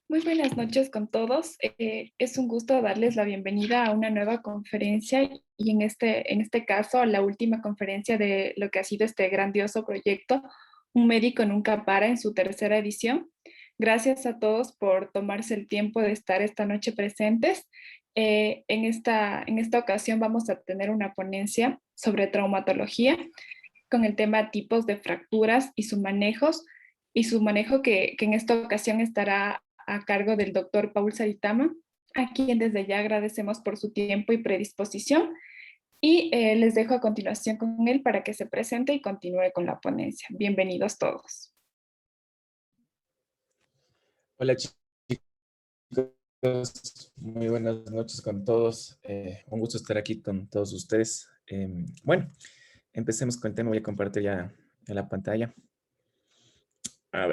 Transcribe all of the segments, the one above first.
Muy buenas noches con todos. Es un gusto darles la bienvenida a una nueva conferencia y en este caso a la última conferencia de lo que ha sido este grandioso proyecto, Un médico nunca para en su tercera edición. Gracias a todos por tomarse el tiempo de estar esta noche presentes. En esta ocasión vamos a tener una ponencia sobre traumatología con el tema tipos de fracturas y su manejo que en esta ocasión estará a cargo del doctor Paul Saritama, a quien desde ya agradecemos por su tiempo y predisposición. Y les dejo a continuación con él para que se presente y continúe con la ponencia. Bienvenidos todos. Hola chicos, muy buenas noches con todos. Un gusto estar aquí con todos ustedes. Bueno, empecemos con el tema. Voy a compartir ya en la pantalla. A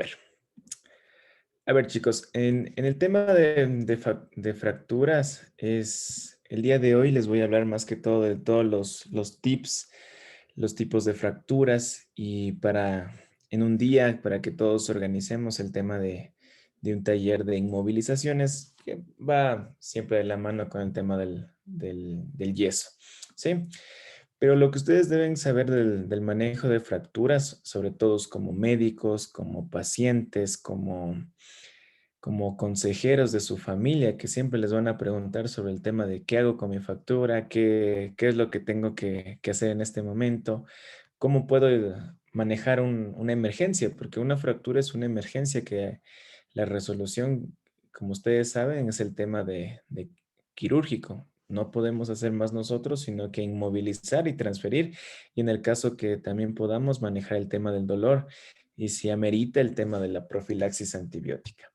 ver, chicos, en el tema de fracturas, el día de hoy les voy a hablar más que todo de todos los tips, los tipos de fracturas y en un día, para que todos organicemos el tema de un taller de inmovilizaciones que va siempre de la mano con el tema del yeso, ¿sí? Pero lo que ustedes deben saber del manejo de fracturas, sobre todo como médicos, como pacientes, como consejeros de su familia, que siempre les van a preguntar sobre el tema de qué hago con mi fractura, qué es lo que tengo que hacer en este momento, cómo puedo manejar una emergencia, porque una fractura es una emergencia que la resolución, como ustedes saben, es el tema de quirúrgico. No podemos hacer más nosotros, sino que inmovilizar y transferir. Y en el caso que también podamos manejar el tema del dolor y si amerita el tema de la profilaxis antibiótica.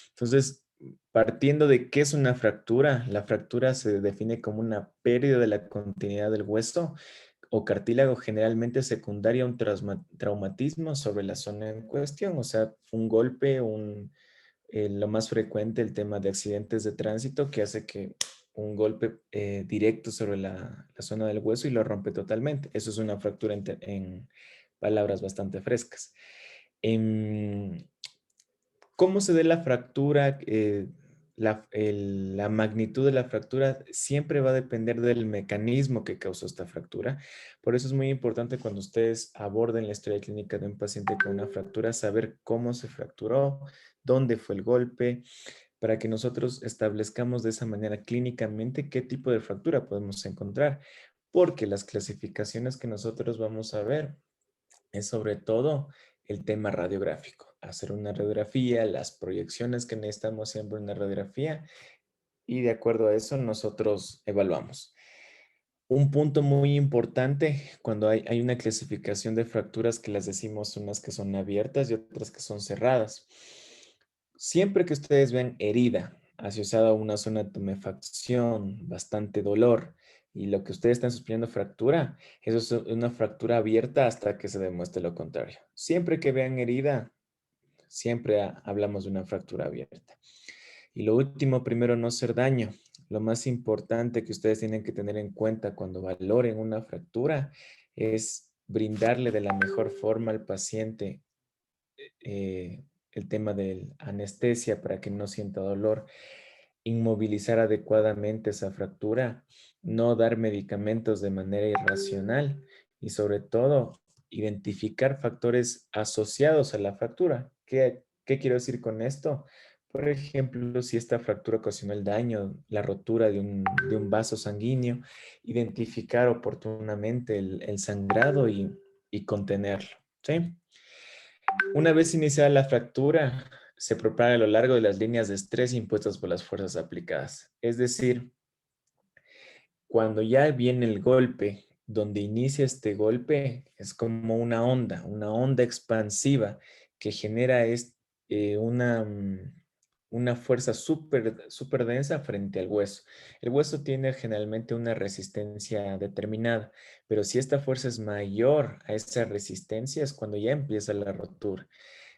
Entonces, partiendo de qué es una fractura, la fractura se define como una pérdida de la continuidad del hueso o cartílago generalmente secundaria a un traumatismo sobre la zona en cuestión, o sea, un golpe, lo más frecuente, el tema de accidentes de tránsito que hace que un golpe directo sobre la zona del hueso y lo rompe totalmente. Eso es una fractura en palabras bastante frescas. Em, ¿Cómo se dé la fractura? La magnitud de la fractura siempre va a depender del mecanismo que causó esta fractura. Por eso es muy importante cuando ustedes aborden la historia clínica de un paciente con una fractura, saber cómo se fracturó, dónde fue el golpe, para que nosotros establezcamos de esa manera clínicamente qué tipo de fractura podemos encontrar. Porque las clasificaciones que nosotros vamos a ver es sobre todo el tema radiográfico. Hacer una radiografía, las proyecciones que necesitamos siempre en una radiografía y de acuerdo a eso nosotros evaluamos. Un punto muy importante cuando hay una clasificación de fracturas que las decimos unas que son abiertas y otras que son cerradas. Siempre que ustedes ven herida asociada a una zona de tumefacción, bastante dolor, y lo que ustedes están sosteniendo fractura, eso es una fractura abierta hasta que se demuestre lo contrario. Siempre que vean herida, siempre hablamos de una fractura abierta. Y lo último, primero, no hacer daño. Lo más importante que ustedes tienen que tener en cuenta cuando valoren una fractura es brindarle de la mejor forma al paciente el tema de anestesia para que no sienta dolor, inmovilizar adecuadamente esa fractura, no dar medicamentos de manera irracional y sobre todo identificar factores asociados a la fractura. ¿Qué quiero decir con esto? Por ejemplo, si esta fractura ocasionó el daño, la rotura de un vaso sanguíneo, identificar oportunamente el sangrado y contenerlo. ¿Sí? Una vez iniciada la fractura, se propaga a lo largo de las líneas de estrés impuestas por las fuerzas aplicadas. Es decir, cuando ya viene el golpe, donde inicia este golpe, es como una onda expansiva que genera una fuerza súper densa frente al hueso. El hueso tiene generalmente una resistencia determinada, pero si esta fuerza es mayor a esa resistencia, es cuando ya empieza la rotura.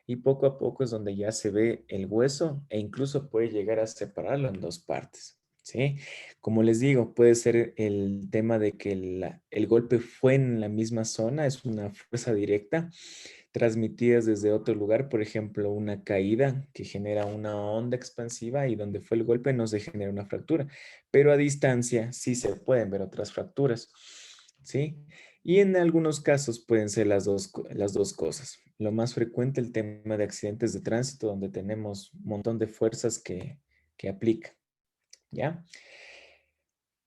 Y poco a poco es donde ya se ve el hueso e incluso puede llegar a separarlo en dos partes. ¿sí? Como les digo, puede ser el tema de que el golpe fue en la misma zona, es una fuerza directa, transmitidas desde otro lugar, por ejemplo, una caída que genera una onda expansiva y donde fue el golpe no se genera una fractura, pero a distancia sí se pueden ver otras fracturas, ¿sí? Y en algunos casos pueden ser las dos cosas. Lo más frecuente, el tema de accidentes de tránsito, donde tenemos un montón de fuerzas que aplican, ¿ya?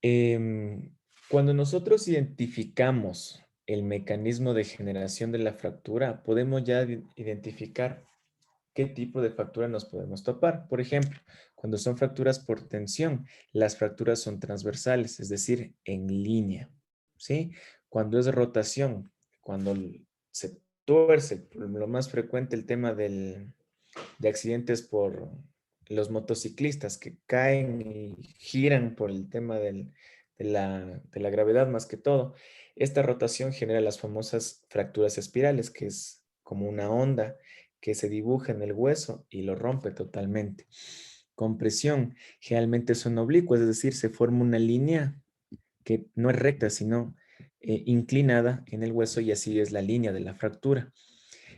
Em, Cuando nosotros identificamos el mecanismo de generación de la fractura, podemos ya identificar qué tipo de fractura nos podemos topar. Por ejemplo, cuando son fracturas por tensión, las fracturas son transversales, es decir, en línea, ¿sí? Cuando es rotación, cuando se tuerce, lo más frecuente el tema de accidentes por los motociclistas que caen y giran por el tema de la gravedad más que todo. Esta rotación genera las famosas fracturas espirales, que es como una onda que se dibuja en el hueso y lo rompe totalmente. Compresión, generalmente son oblicuas, es decir, se forma una línea que no es recta, sino inclinada en el hueso y así es la línea de la fractura.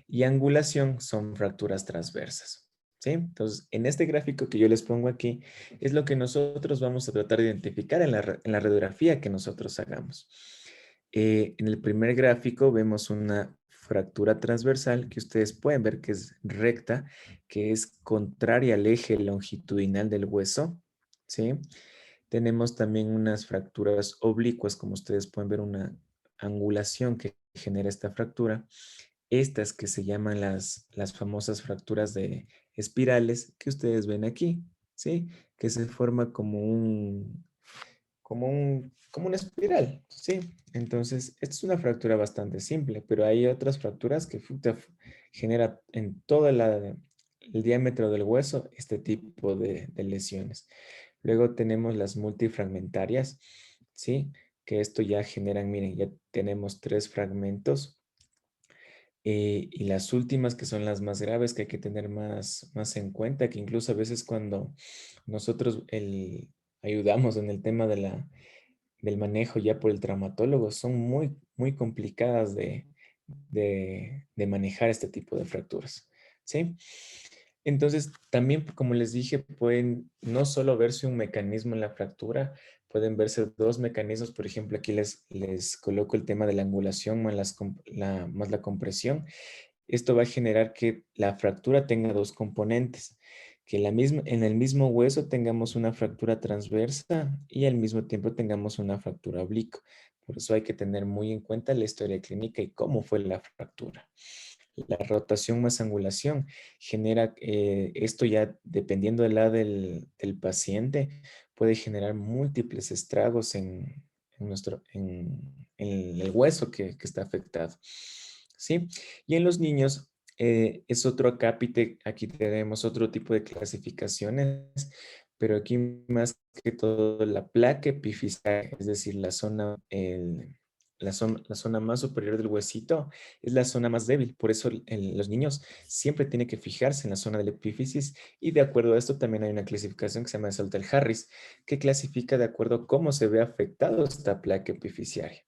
Y angulación son fracturas transversas. ¿Sí? Entonces, en este gráfico que yo les pongo aquí, es lo que nosotros vamos a tratar de identificar en la radiografía que nosotros hagamos. En el primer gráfico vemos una fractura transversal que ustedes pueden ver que es recta, que es contraria al eje longitudinal del hueso, ¿sí? Tenemos también unas fracturas oblicuas, como ustedes pueden ver, una angulación que genera esta fractura. Estas que se llaman las famosas fracturas de espirales que ustedes ven aquí, ¿sí? Que se forma como una espiral, ¿sí? Entonces, esta es una fractura bastante simple, pero hay otras fracturas que genera en todo el diámetro del hueso este tipo de lesiones. Luego tenemos las multifragmentarias, ¿sí? Que esto ya generan, miren, ya tenemos 3 fragmentos. Y las últimas, que son las más graves, que hay que tener más en cuenta, que incluso a veces cuando nosotros ayudamos en el tema del manejo ya por el traumatólogo, son muy complicadas de manejar este tipo de fracturas, ¿sí? Entonces, también, como les dije, pueden no solo verse un mecanismo en la fractura, pueden verse dos mecanismos. Por ejemplo, aquí les coloco el tema de la angulación más la compresión. Esto va a generar que la fractura tenga dos componentes, que en el mismo hueso tengamos una fractura transversa y al mismo tiempo tengamos una fractura oblicua. Por eso hay que tener muy en cuenta la historia clínica y cómo fue la fractura. La rotación más angulación genera, esto ya dependiendo de del paciente, puede generar múltiples estragos en el hueso que está afectado. ¿Sí? Y en los niños es otro acápite, aquí tenemos otro tipo de clasificaciones, pero aquí más que todo la placa epifisiaria, es decir, la zona más superior del huesito es la zona más débil. Por eso los niños siempre tienen que fijarse en la zona del epífisis y de acuerdo a esto también hay una clasificación que se llama Salter-Harris, que clasifica de acuerdo a cómo se ve afectado esta placa epifisiaria.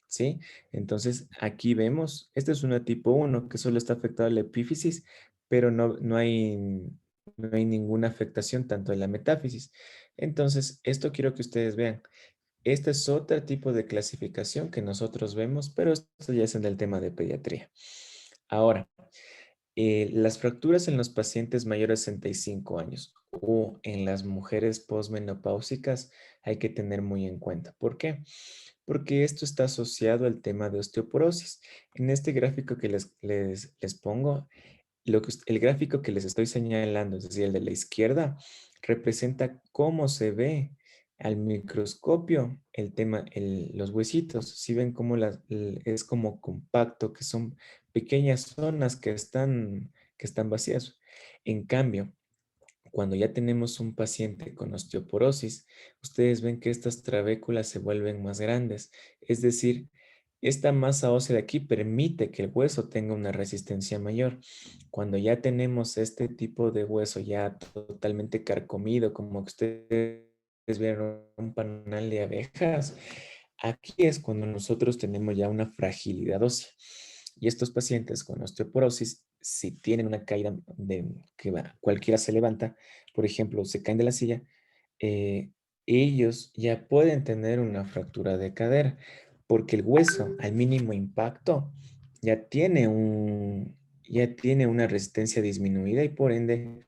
¿Sí? Entonces aquí vemos, este es una tipo 1 que solo está afectado la epífisis, pero no hay ninguna afectación tanto en la metáfisis. Entonces, esto quiero que ustedes vean. Este es otro tipo de clasificación que nosotros vemos, pero esto ya es en el tema de pediatría. Ahora, las fracturas en los pacientes mayores de 65 años o en las mujeres posmenopáusicas hay que tener muy en cuenta. ¿Por qué? Porque esto está asociado al tema de osteoporosis. En este gráfico que les pongo, el gráfico que les estoy señalando, es decir, el de la izquierda, representa cómo se ve al microscopio el tema, los huesitos. Si ven cómo es como compacto, que son pequeñas zonas que están vacías. En cambio, cuando ya tenemos un paciente con osteoporosis, ustedes ven que estas trabéculas se vuelven más grandes. Es decir, esta masa ósea de aquí permite que el hueso tenga una resistencia mayor. Cuando ya tenemos este tipo de hueso ya totalmente carcomido, como que ustedes vieron un panal de abejas, aquí es cuando nosotros tenemos ya una fragilidad ósea. Y estos pacientes con osteoporosis, si tienen una caída de que cualquiera se levanta, por ejemplo, se caen de la silla, eh, ellos ya pueden tener una fractura de cadera, porque el hueso al mínimo impacto ya tiene ya tiene una resistencia disminuida y por ende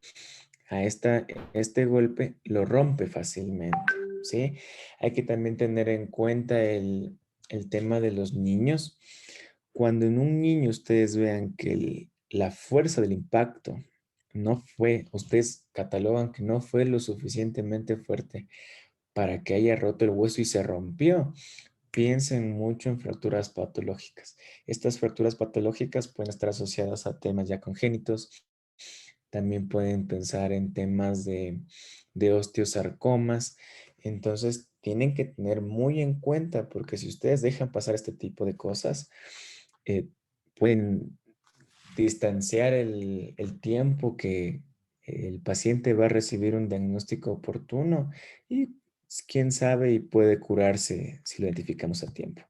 este golpe lo rompe fácilmente, ¿sí? Hay que también tener en cuenta el tema de los niños. Cuando en un niño ustedes vean que la fuerza del impacto ustedes catalogan que no fue lo suficientemente fuerte para que haya roto el hueso y se rompió, piensen mucho en fracturas patológicas. Estas fracturas patológicas pueden estar asociadas a temas ya congénitos, también pueden pensar en temas de osteosarcomas. Entonces, tienen que tener muy en cuenta, porque si ustedes dejan pasar este tipo de cosas, eh, pueden distanciar el tiempo que el paciente va a recibir un diagnóstico oportuno y quién sabe y puede curarse si lo identificamos a tiempo.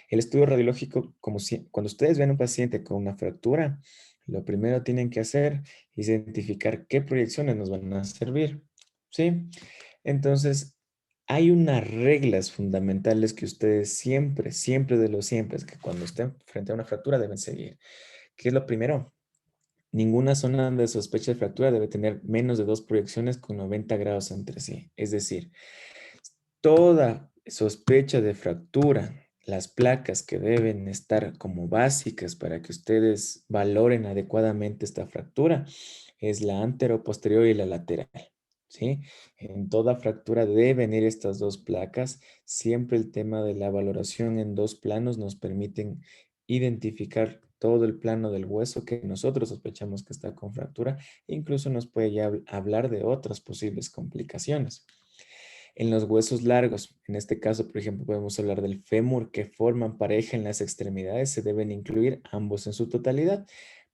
El estudio radiológico, cuando ustedes ven un paciente con una fractura, lo primero tienen que hacer es identificar qué proyecciones nos van a servir, ¿sí? Entonces, hay unas reglas fundamentales que ustedes siempre, siempre de los siempre, es que cuando estén frente a una fractura deben seguir. ¿Qué es lo primero? Ninguna zona de sospecha de fractura debe tener menos de dos proyecciones con 90 grados entre sí. Es decir, toda sospecha de fractura, las placas que deben estar como básicas para que ustedes valoren adecuadamente esta fractura es la anteroposterior y la lateral, ¿sí? En toda fractura deben ir estas dos placas. Siempre el tema de la valoración en dos planos nos permiten identificar todo el plano del hueso que nosotros sospechamos que está con fractura. Incluso nos puede ya hablar de otras posibles complicaciones. En los huesos largos, en este caso, por ejemplo, podemos hablar del fémur que forman pareja en las extremidades, se deben incluir ambos en su totalidad.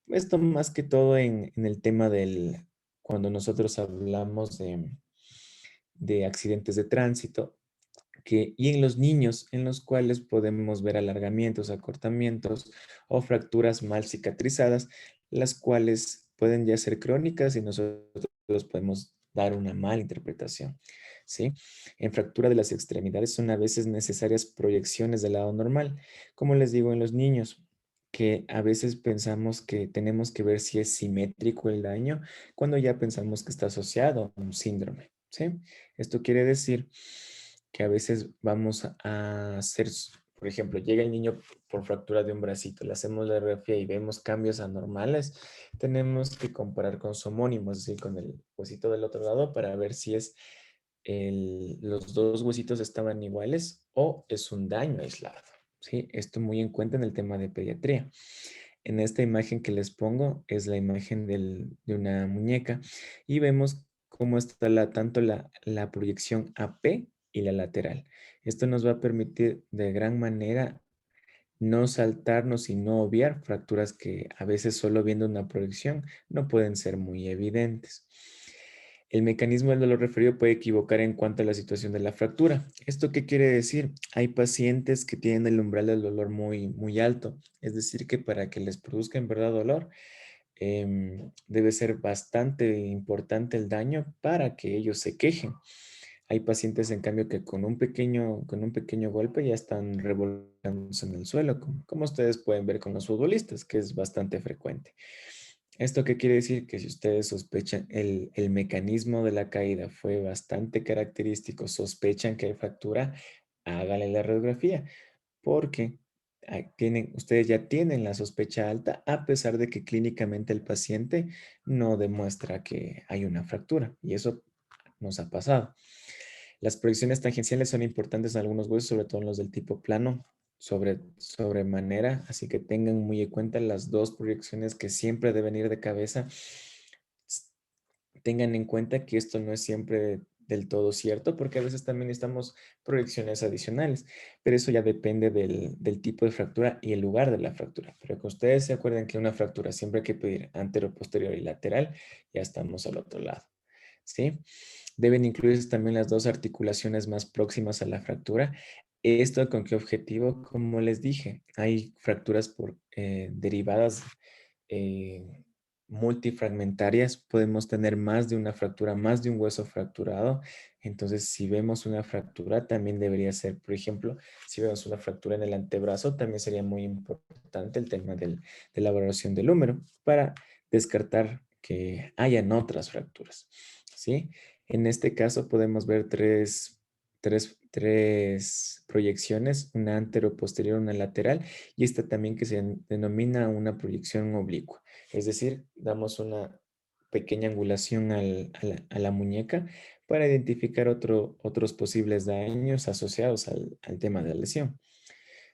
Esto más que todo en el tema cuando nosotros hablamos de accidentes de tránsito, y en los niños, en los cuales podemos ver alargamientos, acortamientos o fracturas mal cicatrizadas, las cuales pueden ya ser crónicas y nosotros podemos dar una mala interpretación, ¿sí? En fractura de las extremidades son a veces necesarias proyecciones del lado normal, como les digo en los niños, que a veces pensamos que tenemos que ver si es simétrico el daño, cuando ya pensamos que está asociado a un síndrome, ¿sí? Esto quiere decir que a veces vamos a hacer, por ejemplo, llega el niño por fractura de un bracito, le hacemos la radiografía y vemos cambios anormales, tenemos que comparar con su homónimo, es decir, con el huesito del otro lado para ver si los dos huesitos estaban iguales o es un daño aislado, ¿sí? Esto muy en cuenta en el tema de pediatría. En esta imagen que les pongo es la imagen de una muñeca y vemos cómo está tanto la proyección AP y la lateral. Esto nos va a permitir de gran manera no saltarnos y no obviar fracturas que a veces solo viendo una proyección no pueden ser muy evidentes. El mecanismo del dolor referido puede equivocar en cuanto a la situación de la fractura. ¿Esto qué quiere decir? Hay pacientes que tienen el umbral del dolor muy, muy alto, es decir, que para que les produzca en verdad dolor, debe ser bastante importante el daño para que ellos se quejen. Hay pacientes, en cambio, que con un pequeño golpe ya están revolcándose en el suelo, como ustedes pueden ver con los futbolistas, que es bastante frecuente. ¿Esto qué quiere decir? Que si ustedes sospechan, el mecanismo de la caída fue bastante característico, sospechan que hay fractura, hágale la radiografía, porque ustedes ya tienen la sospecha alta, a pesar de que clínicamente el paciente no demuestra que hay una fractura, y eso nos ha pasado. Las proyecciones tangenciales son importantes en algunos huesos, sobre todo en los del tipo plano, sobremanera, así que tengan muy en cuenta las dos proyecciones que siempre deben ir de cabeza. Tengan en cuenta que esto no es siempre del todo cierto, porque a veces también necesitamos proyecciones adicionales, pero eso ya depende del tipo de fractura y el lugar de la fractura. Pero que ustedes se acuerden que una fractura siempre hay que pedir antero, posterior y lateral, ya estamos al otro lado, ¿sí? Deben incluirse también las dos articulaciones más próximas a la fractura. ¿Esto con qué objetivo? Como les dije, hay fracturas por derivadas eh, multifragmentarias. Podemos tener más de una fractura, más de un hueso fracturado. Entonces, si vemos una fractura, también debería ser, por ejemplo, si vemos una fractura en el antebrazo, también sería muy importante el tema de la valoración del húmero para descartar que hayan otras fracturas, ¿sí? En este caso podemos ver tres proyecciones, una antero-posterior, una lateral, y esta también que se denomina una proyección oblicua. Es decir, damos una pequeña angulación a la muñeca para identificar otros posibles daños asociados al tema de la lesión.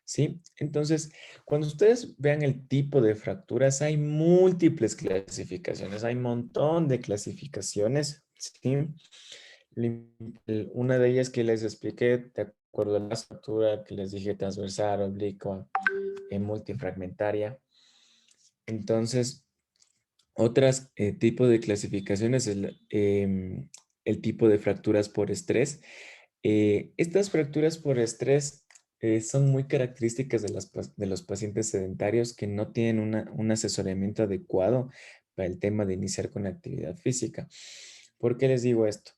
¿Sí? Entonces, cuando ustedes vean el tipo de fracturas, hay múltiples clasificaciones, hay un montón de clasificaciones, ¿sí? Una de ellas que les expliqué, de acuerdo a la estructura que les dije, transversal, oblicua, multifragmentaria. Entonces, otras tipo de clasificaciones es el tipo de fracturas por estrés. Estas fracturas por estrés son muy características de los pacientes sedentarios que no tienen un asesoramiento adecuado para el tema de iniciar con la actividad física. ¿Por qué les digo esto?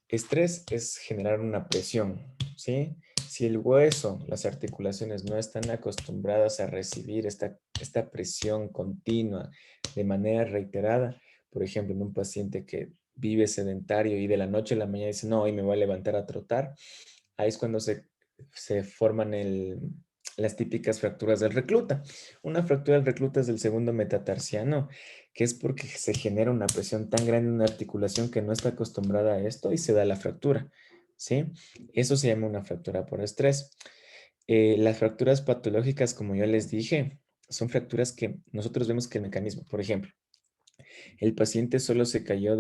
Estrés es generar una presión, ¿sí? Si el hueso, las articulaciones no están acostumbradas a recibir esta presión continua de manera reiterada, por ejemplo, en un paciente que vive sedentario y de la noche a la mañana dice, no, hoy me voy a levantar a trotar, ahí es cuando se forman las típicas fracturas del recluta. Una fractura del recluta es del segundo metatarsiano, que es porque se genera una presión tan grande en una articulación que no está acostumbrada a esto y se da la fractura, ¿sí? Eso se llama una fractura por estrés. Las fracturas patológicas, como yo les dije, son fracturas que nosotros vemos que el mecanismo, por ejemplo, el paciente solo se cayó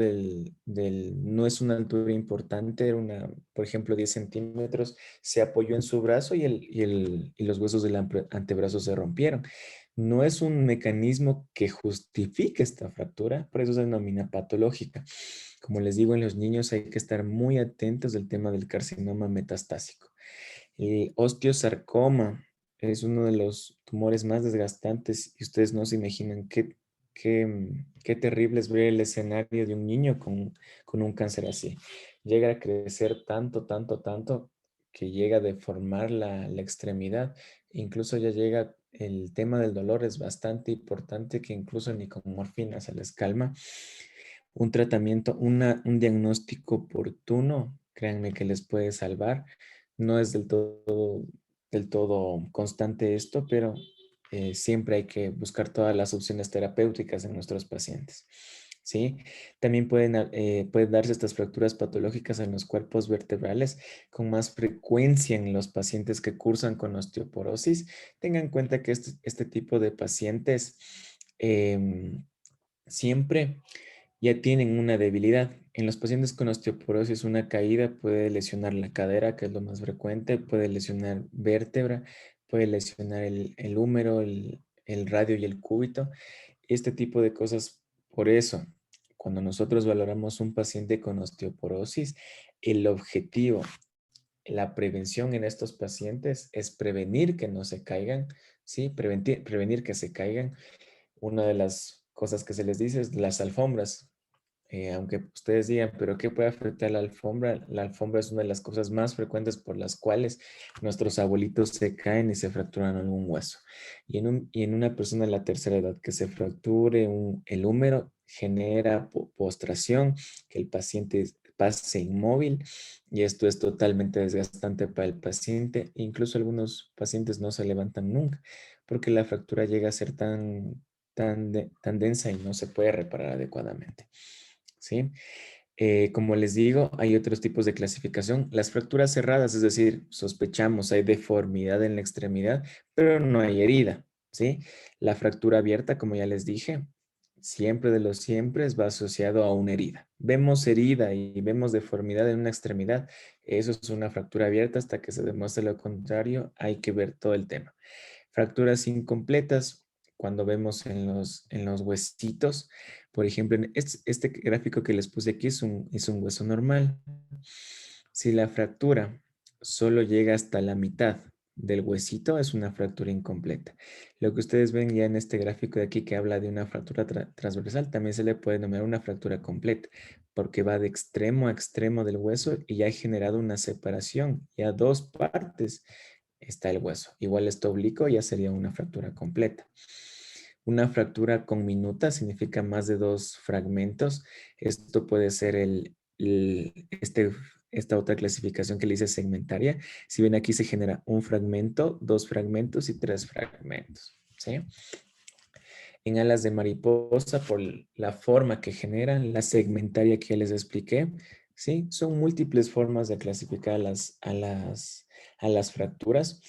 no es una altura importante, era una, por ejemplo, 10 centímetros, se apoyó en su brazo y los huesos del antebrazo se rompieron. No es un mecanismo que justifique esta fractura, por eso se denomina patológica. Como les digo, en los niños hay que estar muy atentos del tema del carcinoma metastásico. El osteosarcoma es uno de los tumores más desgastantes y ustedes no se imaginan qué terrible es ver el escenario de un niño con un cáncer así. Llega a crecer tanto, tanto, tanto que llega a deformar la extremidad. Incluso ya llega, el tema del dolor es bastante importante que incluso ni con morfina se les calma. Un tratamiento, un diagnóstico oportuno, créanme que les puede salvar. No es del todo constante esto, pero siempre hay que buscar todas las opciones terapéuticas en nuestros pacientes. ¿Sí? También pueden darse estas fracturas patológicas en los cuerpos vertebrales con más frecuencia en los pacientes que cursan con osteoporosis. Tengan en cuenta que este tipo de pacientes siempre ya tienen una debilidad. En los pacientes con osteoporosis, una caída puede lesionar la cadera, que es lo más frecuente, puede lesionar vértebra, puede lesionar el húmero, el radio y el cúbito. Este tipo de cosas, por eso, cuando nosotros valoramos un paciente con osteoporosis, el objetivo, la prevención en estos pacientes es prevenir que no se caigan, ¿sí? Prevenir que se caigan. Una de las cosas que se les dice es las alfombras. Aunque ustedes digan, pero ¿qué puede afectar la alfombra? La alfombra es una de las cosas más frecuentes por las cuales nuestros abuelitos se caen y se fracturan algún hueso. Y en una persona de la tercera edad que se fracture el húmero genera postración, que el paciente pase inmóvil y esto es totalmente desgastante para el paciente. Incluso algunos pacientes no se levantan nunca porque la fractura llega a ser tan densa y no se puede reparar adecuadamente. ¿Sí? Como les digo, hay otros tipos de clasificación. Las fracturas cerradas, es decir, sospechamos hay deformidad en la extremidad, pero no hay herida, ¿sí? La fractura abierta, como ya les dije, siempre de los siempre va asociado a una herida. Vemos herida y vemos deformidad en una extremidad, eso es una fractura abierta hasta que se demuestre lo contrario, hay que ver todo el tema. Fracturas incompletas, cuando vemos en los huesitos, por ejemplo, en este gráfico que les puse aquí es un hueso normal. Si la fractura solo llega hasta la mitad del huesito, es una fractura incompleta. Lo que ustedes ven ya en este gráfico de aquí que habla de una fractura transversal, también se le puede denominar una fractura completa, porque va de extremo a extremo del hueso y ya ha generado una separación. Ya dos partes está el hueso. Igual esto oblicuo ya sería una fractura completa. Una fractura conminuta significa más de dos fragmentos. Esto puede ser esta otra clasificación que le dice segmentaria. Si ven aquí se genera un fragmento, dos fragmentos y tres fragmentos. ¿Sí? En alas de mariposa, por la forma que generan, la segmentaria que ya les expliqué, ¿sí? Son múltiples formas de clasificar a las fracturas.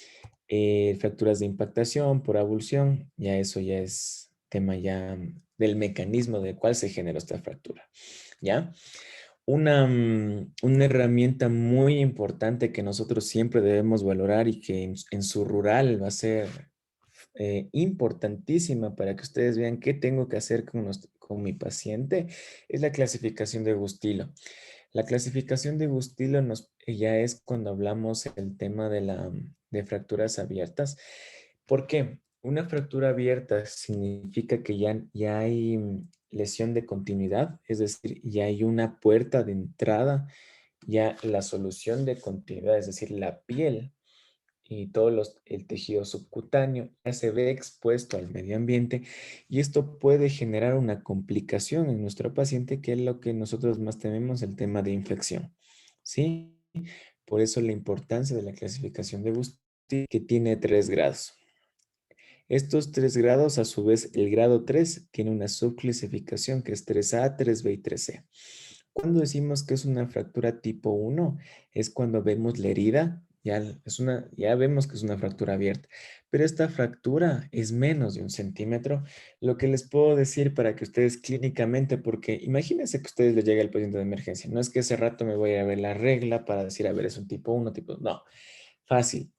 Fracturas de impactación por abulsión, ya eso ya es tema ya del mecanismo de cuál se generó esta fractura, ¿ya? Una herramienta muy importante que nosotros siempre debemos valorar y que en su rural va a ser importantísima para que ustedes vean qué tengo que hacer con mi paciente es la clasificación de Gustilo. La clasificación de Gustilo ya es cuando hablamos el tema de fracturas abiertas. ¿Por qué? Una fractura abierta significa que ya hay lesión de continuidad, es decir, ya hay una puerta de entrada, ya la solución de continuidad, es decir, la piel y el tejido subcutáneo ya se ve expuesto al medio ambiente y esto puede generar una complicación en nuestro paciente, que es lo que nosotros más tememos, el tema de infección. ¿Sí? Por eso la importancia de la clasificación de Busti, que tiene 3 grados. Estos 3 grados, a su vez, el grado 3 tiene una subclasificación que es 3A, 3B y 3C. Cuando decimos que es una fractura tipo 1, es cuando vemos la herida, ya vemos que es una fractura abierta, pero esta fractura es menos de 1 centímetro. Lo que les puedo decir para que ustedes clínicamente, porque imagínense que a ustedes les llega el paciente de emergencia, no es que ese rato me voy a ver la regla para decir, a ver, es un tipo 1, tipo 2, no, fácil.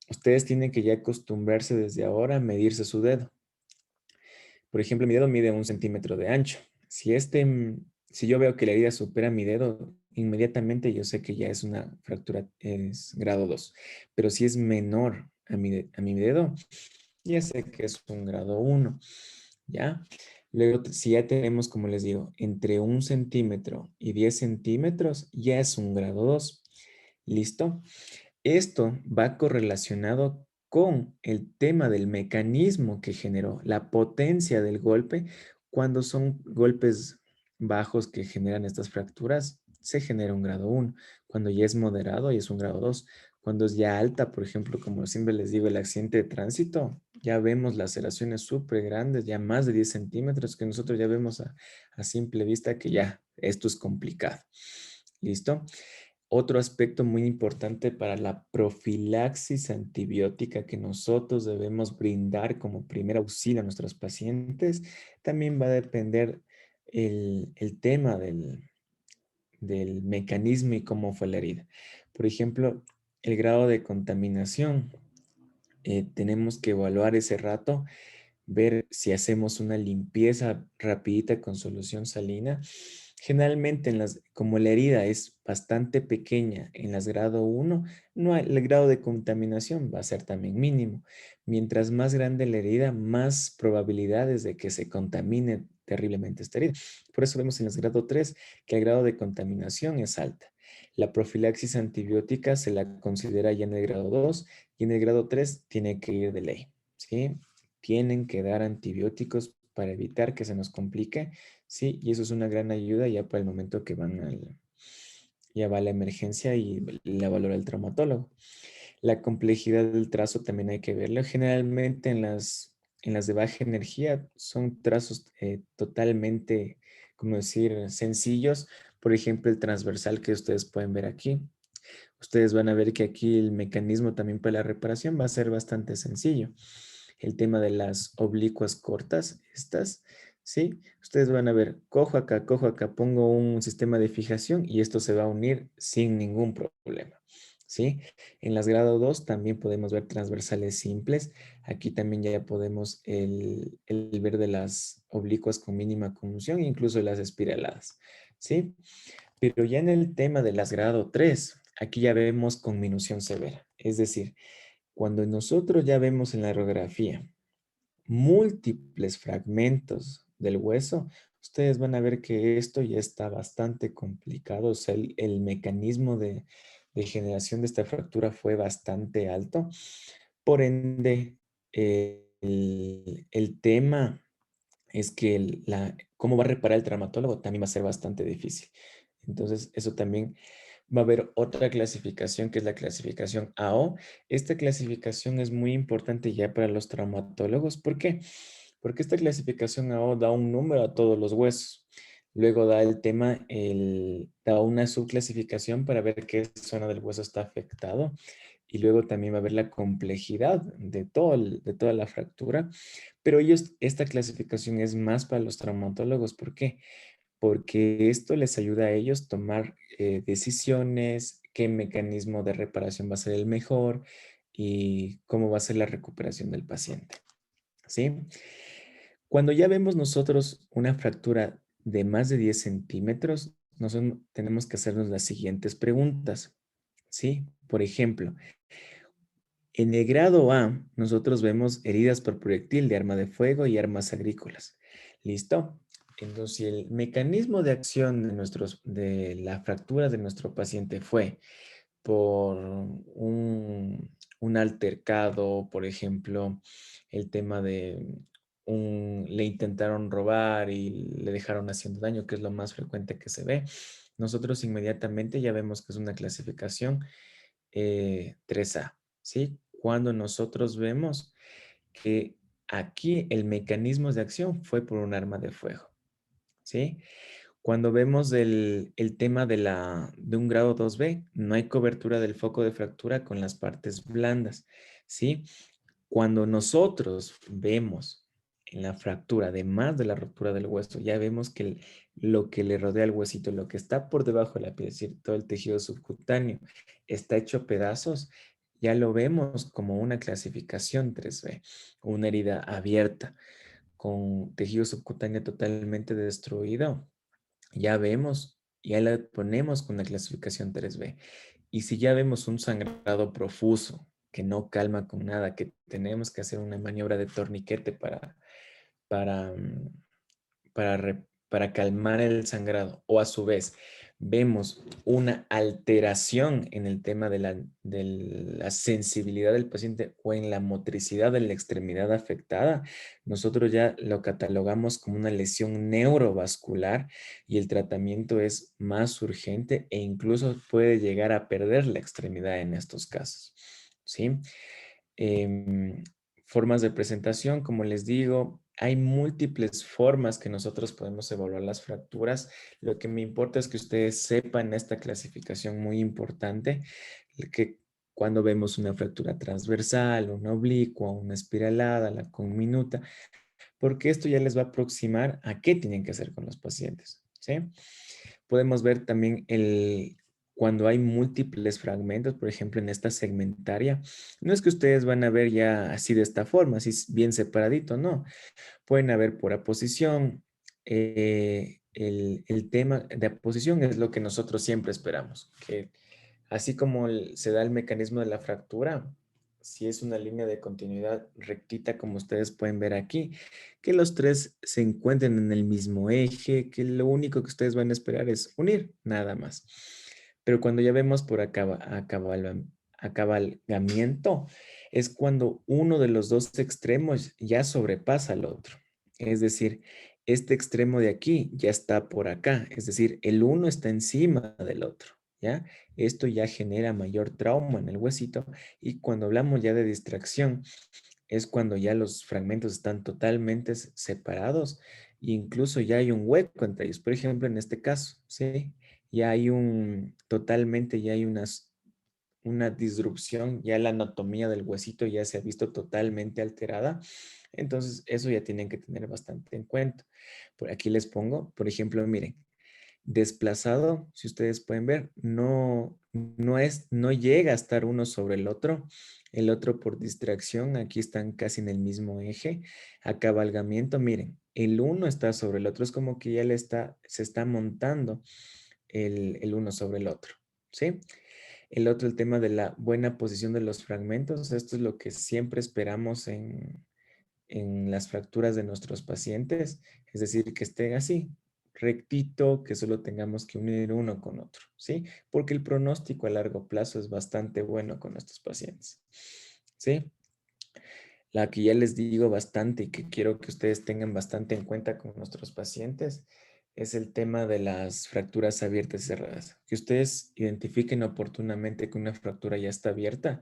Ustedes tienen que ya acostumbrarse desde ahora a medirse su dedo. Por ejemplo, mi dedo mide 1 centímetro de ancho. Si yo veo que la herida supera mi dedo, inmediatamente yo sé que ya es una fractura, es grado 2. Pero si es menor a mi dedo, ya sé que es un grado 1. ¿Ya? Luego, si ya tenemos, como les digo, entre 1 centímetro y 10 centímetros, ya es un grado 2. ¿Listo? Esto va correlacionado con el tema del mecanismo que generó, la potencia del golpe. Cuando son golpes bajos que generan estas fracturas, se genera un grado 1. Cuando ya es moderado, y es un grado 2. Cuando es ya alta, por ejemplo, como siempre les digo, el accidente de tránsito, ya vemos laceraciones súper grandes, ya más de 10 centímetros, que nosotros ya vemos a simple vista que ya esto es complicado. ¿Listo? Otro aspecto muy importante para la profilaxis antibiótica que nosotros debemos brindar como primer auxilio a nuestros pacientes, también va a depender el tema del mecanismo y cómo fue la herida. Por ejemplo, el grado de contaminación. Tenemos que evaluar ese rato, ver si hacemos una limpieza rapidita con solución salina. Generalmente, como la herida es bastante pequeña en las grado 1, el grado de contaminación va a ser también mínimo. Mientras más grande la herida, más probabilidades de que se contamine terriblemente esta herida. Por eso vemos en las grado 3 que el grado de contaminación es alta. La profilaxis antibiótica se la considera ya en el grado 2 y en el grado 3 tiene que ir de ley, ¿sí? Tienen que dar antibióticos para evitar que se nos complique, ¿sí? Y eso es una gran ayuda ya para el momento que ya va a la emergencia y la valora el traumatólogo. La complejidad del trazo también hay que verlo. Generalmente en las de baja energía son trazos totalmente, como decir, sencillos. Por ejemplo, el transversal que ustedes pueden ver aquí. Ustedes van a ver que aquí el mecanismo también para la reparación va a ser bastante sencillo. El tema de las oblicuas cortas, estas, ¿sí? Ustedes van a ver, cojo acá, pongo un sistema de fijación y esto se va a unir sin ningún problema, ¿sí? En las grado 2 también podemos ver transversales simples. Aquí también ya podemos el ver de las oblicuas con mínima conmoción, incluso las espiraladas, ¿sí? Pero ya en el tema de las grado 3, aquí ya vemos conminución severa. Es decir, cuando nosotros ya vemos en la radiografía múltiples fragmentos del hueso, ustedes van a ver que esto ya está bastante complicado. O sea, el mecanismo de generación de esta fractura fue bastante alto. Por ende, el tema es que cómo va a reparar el traumatólogo también va a ser bastante difícil. Entonces, eso también va a haber otra clasificación que es la clasificación AO. Esta clasificación es muy importante ya para los traumatólogos. ¿Por qué? Porque esta clasificación AO da un número a todos los huesos. Luego da el tema, da una subclasificación para ver qué zona del hueso está afectado. Y luego también va a ver la complejidad de, de toda la fractura. Pero esta clasificación es más para los traumatólogos. ¿Por qué? Porque esto les ayuda a ellos tomar decisiones, qué mecanismo de reparación va a ser el mejor y cómo va a ser la recuperación del paciente. ¿Sí? Cuando ya vemos nosotros una fractura de más de 10 centímetros, nosotros tenemos que hacernos las siguientes preguntas. ¿Sí? Por ejemplo, en el grado A, nosotros vemos heridas por proyectil de arma de fuego y armas agrícolas. ¿Listo? Entonces, si el mecanismo de acción de la fractura de nuestro paciente fue por un altercado, por ejemplo, el tema de le intentaron robar y le dejaron haciendo daño, que es lo más frecuente que se ve, nosotros inmediatamente ya vemos que es una clasificación 3A, ¿sí? Cuando nosotros vemos que aquí el mecanismo de acción fue por un arma de fuego, ¿sí? Cuando vemos el tema de un grado 2B, no hay cobertura del foco de fractura con las partes blandas, ¿sí? Cuando nosotros vemos en la fractura, además de la rotura del hueso, ya vemos que lo que le rodea al huesito, lo que está por debajo de la piel, es decir, todo el tejido subcutáneo, está hecho pedazos, ya lo vemos como una clasificación 3B, una herida abierta con tejido subcutáneo totalmente destruido. Ya vemos, ya la ponemos con la clasificación 3B. Y si ya vemos un sangrado profuso que no calma con nada, que tenemos que hacer una maniobra de torniquete para, para calmar el sangrado, o a su vez vemos una alteración en el tema de la sensibilidad del paciente o en la motricidad de la extremidad afectada, nosotros ya lo catalogamos como una lesión neurovascular y el tratamiento es más urgente e incluso puede llegar a perder la extremidad en estos casos. ¿Sí? Em, Formas de presentación, como les digo, hay múltiples formas que nosotros podemos evaluar las fracturas. Lo que me importa es que ustedes sepan esta clasificación muy importante, que cuando vemos una fractura transversal, una oblicua, una espiralada, la conminuta, porque esto ya les va a aproximar a qué tienen que hacer con los pacientes, ¿sí? Podemos ver también cuando hay múltiples fragmentos, por ejemplo, en esta segmentaria, no es que ustedes van a ver ya así de esta forma, así bien separadito, no. Pueden haber por aposición. El tema de aposición es lo que nosotros siempre esperamos, que así como se da el mecanismo de la fractura, si es una línea de continuidad rectita, como ustedes pueden ver aquí, que los tres se encuentren en el mismo eje, que lo único que ustedes van a esperar es unir, nada más. Pero cuando ya vemos por acabalgamiento, es cuando uno de los dos extremos ya sobrepasa al otro. Es decir, este extremo de aquí ya está por acá, es decir, el uno está encima del otro, ¿ya? Esto ya genera mayor trauma en el huesito y cuando hablamos ya de distracción es cuando ya los fragmentos están totalmente separados e incluso ya hay un hueco entre ellos. Por ejemplo, en este caso, ¿sí? Ya hay ya hay una disrupción, ya la anatomía del huesito ya se ha visto totalmente alterada. Entonces, eso ya tienen que tener bastante en cuenta. Por aquí les pongo, por ejemplo, miren, desplazado, si ustedes pueden ver, no llega a estar uno sobre el otro por distracción, aquí están casi en el mismo eje, acabalgamiento, miren, el uno está sobre el otro, es como que ya se está montando el uno sobre el otro, ¿sí? El otro, el tema de la buena posición de los fragmentos, esto es lo que siempre esperamos en las fracturas de nuestros pacientes, es decir, que estén así, rectito, que solo tengamos que unir uno con otro, ¿sí? Porque el pronóstico a largo plazo es bastante bueno con estos pacientes, ¿sí? La que ya les digo bastante y que quiero que ustedes tengan bastante en cuenta con nuestros pacientes es el tema de las fracturas abiertas y cerradas. Que ustedes identifiquen oportunamente que una fractura ya está abierta.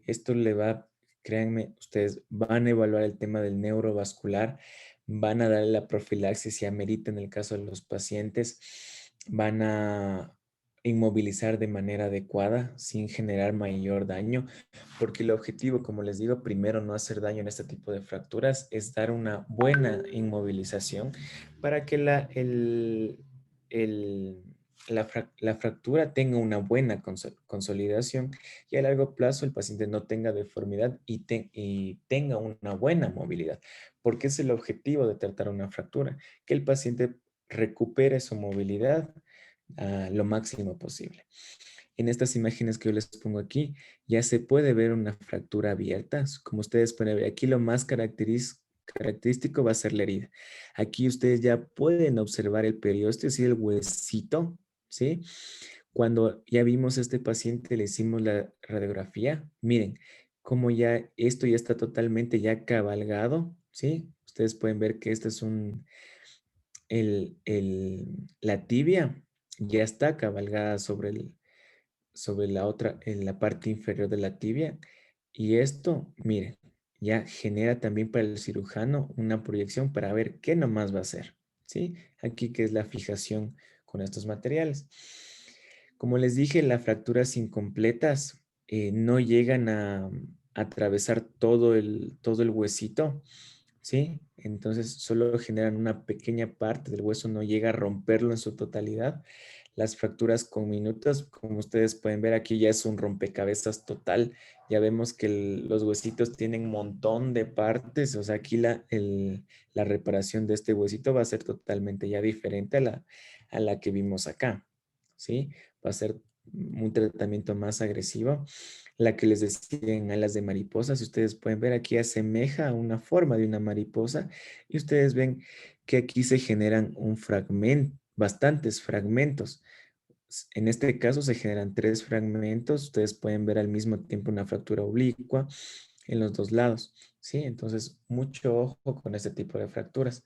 Esto le va, créanme, ustedes van a evaluar el tema del neurovascular, van a darle la profilaxis si amerita en el caso de los pacientes, van a inmovilizar de manera adecuada sin generar mayor daño, porque el objetivo, como les digo, primero no hacer daño en este tipo de fracturas, es dar una buena inmovilización para que el- la fractura tenga una buena consolidación y a largo plazo el paciente no tenga deformidad y tenga una buena movilidad, porque es el objetivo de tratar una fractura, que el paciente recupere su movilidad lo máximo posible. En estas imágenes que yo les pongo aquí, ya se puede ver una fractura abierta. Como ustedes pueden ver, aquí lo más característico va a ser la herida. Aquí ustedes ya pueden observar el periósteo, es decir, el huesito, ¿sí? Cuando ya vimos a este paciente, le hicimos la radiografía. Miren, como ya esto ya está totalmente ya cabalgado, ¿sí? Ustedes pueden ver que este es la tibia ya está cabalgada sobre la otra, en la parte inferior de la tibia. Y esto, miren, ya genera también para el cirujano una proyección para ver qué nomás va a hacer, ¿sí? Aquí que es la fijación con estos materiales. Como les dije, las fracturas incompletas no llegan a atravesar todo el huesito, ¿sí? Entonces solo generan una pequeña parte del hueso, no llega a romperlo en su totalidad. Las fracturas conminutas, como ustedes pueden ver aquí, ya es un rompecabezas total. Ya vemos que los huesitos tienen un montón de partes, o sea, aquí la reparación de este huesito va a ser totalmente ya diferente a la que vimos acá, ¿sí? Va a ser un tratamiento más agresivo. La que les decía en alas de mariposa, si ustedes pueden ver aquí asemeja a una forma de una mariposa y ustedes ven que aquí se generan bastantes fragmentos. En este caso se generan 3 fragmentos. Ustedes pueden ver al mismo tiempo una fractura oblicua en los 2 lados, ¿sí? Entonces, mucho ojo con este tipo de fracturas.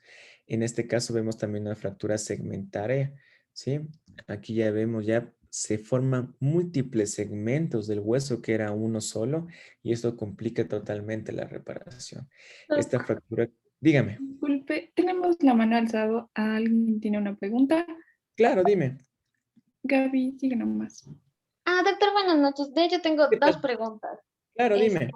En este caso vemos también una fractura segmentaria, ¿sí? Aquí ya vemos, ya se forman múltiples segmentos del hueso que era uno solo y esto complica totalmente la reparación. Esta Doc, fractura, dígame. disculpe, tenemos la mano alzado. ¿Alguien tiene una pregunta? Claro, dime. Gaby, sigue nomás. Doctor, buenas noches. De hecho, tengo ¿Qué dos tal? preguntas. Claro, Esto, dime.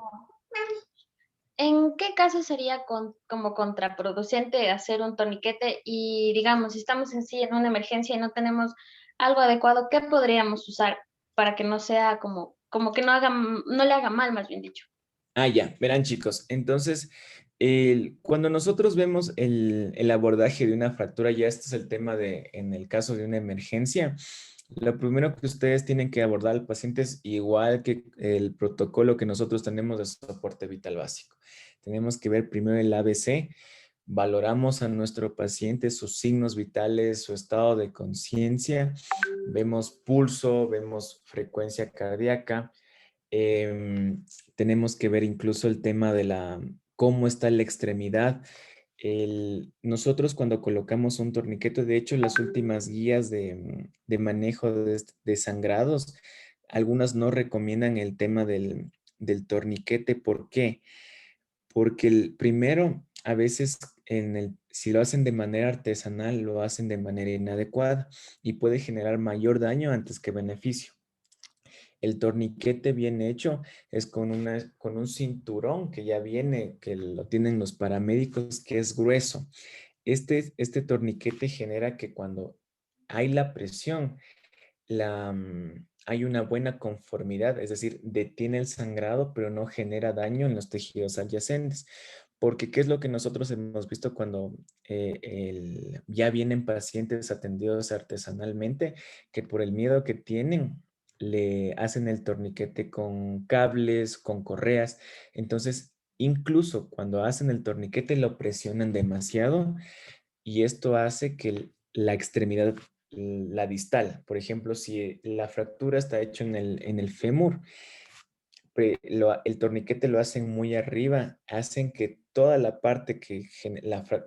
¿en qué caso sería como contraproducente hacer un torniquete? Y digamos, si estamos en sí en una emergencia y no tenemos algo adecuado, ¿qué podríamos usar para que no sea como que no le haga mal, más bien dicho? Ah, ya, verán chicos, entonces, cuando nosotros vemos el abordaje de una fractura, ya este es el tema en el caso de una emergencia, lo primero que ustedes tienen que abordar al paciente es igual que el protocolo que nosotros tenemos de soporte vital básico. Tenemos que ver primero el ABC, valoramos a nuestro paciente, sus signos vitales, su estado de conciencia, vemos pulso, vemos frecuencia cardíaca. Tenemos que ver incluso el tema de cómo está la extremidad. Nosotros cuando colocamos un torniquete, de hecho, las últimas guías de manejo de sangrados, algunas no recomiendan el tema del torniquete. ¿Por qué? Porque primero, a veces si lo hacen de manera artesanal, lo hacen de manera inadecuada y puede generar mayor daño antes que beneficio. El torniquete bien hecho es con un cinturón que ya viene, que lo tienen los paramédicos, que es grueso. Este torniquete genera que cuando hay la presión, hay una buena conformidad, es decir, detiene el sangrado, pero no genera daño en los tejidos adyacentes. Porque, ¿qué es lo que nosotros hemos visto cuando ya vienen pacientes atendidos artesanalmente? Que por el miedo que tienen, le hacen el torniquete con cables, con correas. Entonces, incluso cuando hacen el torniquete, lo presionan demasiado y esto hace que la extremidad, la distal, por ejemplo, si la fractura está hecha en el fémur, el torniquete lo hacen muy arriba, hacen que toda la parte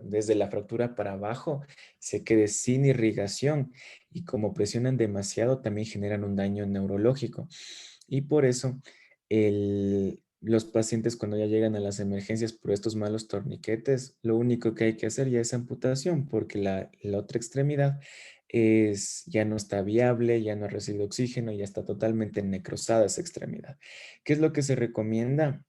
desde la fractura para abajo se quede sin irrigación y como presionan demasiado también generan un daño neurológico. Y por eso los pacientes cuando ya llegan a las emergencias por estos malos torniquetes, lo único que hay que hacer ya es amputación porque la otra extremidad ya no está viable, ya no ha recibido oxígeno, ya está totalmente necrosada esa extremidad. ¿Qué es lo que se recomienda?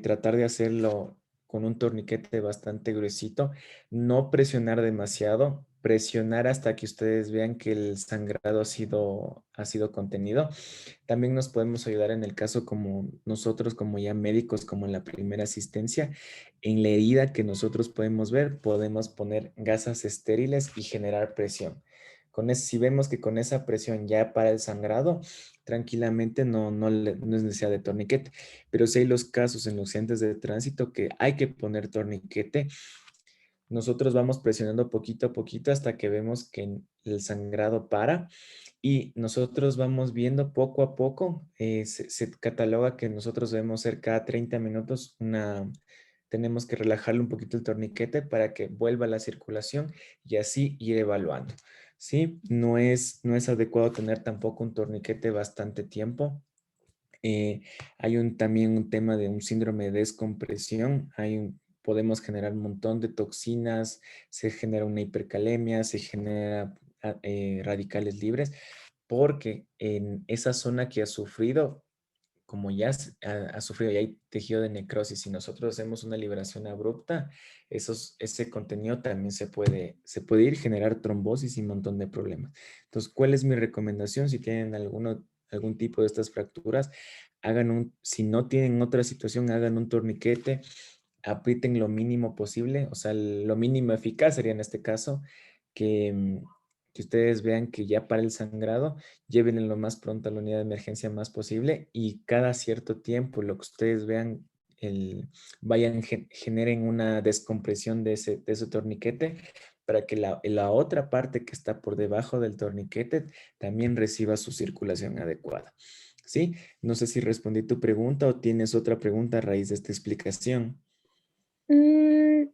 Tratar de hacerlo con un torniquete bastante gruesito, no presionar demasiado, presionar hasta que ustedes vean que el sangrado ha sido contenido. También nos podemos ayudar en el caso como nosotros, como ya médicos, como en la primera asistencia, en la herida que nosotros podemos ver, podemos poner gasas estériles y generar presión. Si vemos que con esa presión ya para el sangrado, tranquilamente no es necesidad de torniquete. Pero si hay los casos en los accidentes de tránsito que hay que poner torniquete, nosotros vamos presionando poquito a poquito hasta que vemos que el sangrado para y nosotros vamos viendo poco a poco. Se cataloga que nosotros debemos hacer cada 30 minutos tenemos que relajarle un poquito el torniquete para que vuelva la circulación y así ir evaluando. ¿Sí? No es adecuado tener tampoco un torniquete bastante tiempo. También un tema de un síndrome de descompresión. Podemos generar un montón de toxinas, se genera una hipercalemia, se genera radicales libres, porque en esa zona que ha sufrido, como ha sufrido, ya hay tejido de necrosis y nosotros hacemos una liberación abrupta, ese contenido también se puede ir, generar trombosis y un montón de problemas. Entonces, ¿cuál es mi recomendación? Si tienen algún tipo de estas fracturas, si no tienen otra situación, hagan un torniquete, aprieten lo mínimo posible, o sea, lo mínimo eficaz sería en este caso, que, mm, que ustedes vean que ya para el sangrado, lleven lo más pronto a la unidad de emergencia más posible y cada cierto tiempo, lo que ustedes vean, generen una descompresión de ese torniquete para que la otra parte que está por debajo del torniquete también reciba su circulación adecuada. ¿Sí? No sé si respondí tu pregunta o tienes otra pregunta a raíz de esta explicación. Mm,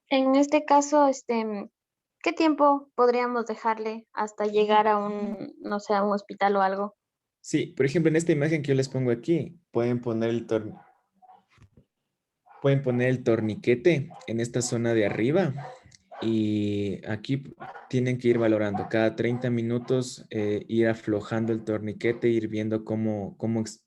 en este caso, ¿qué tiempo podríamos dejarle hasta llegar a no sé, a un hospital o algo? Sí, por ejemplo, en esta imagen que yo les pongo aquí, pueden poner el torniquete en esta zona de arriba y aquí tienen que ir valorando cada 30 minutos, ir aflojando el torniquete, ir viendo cómo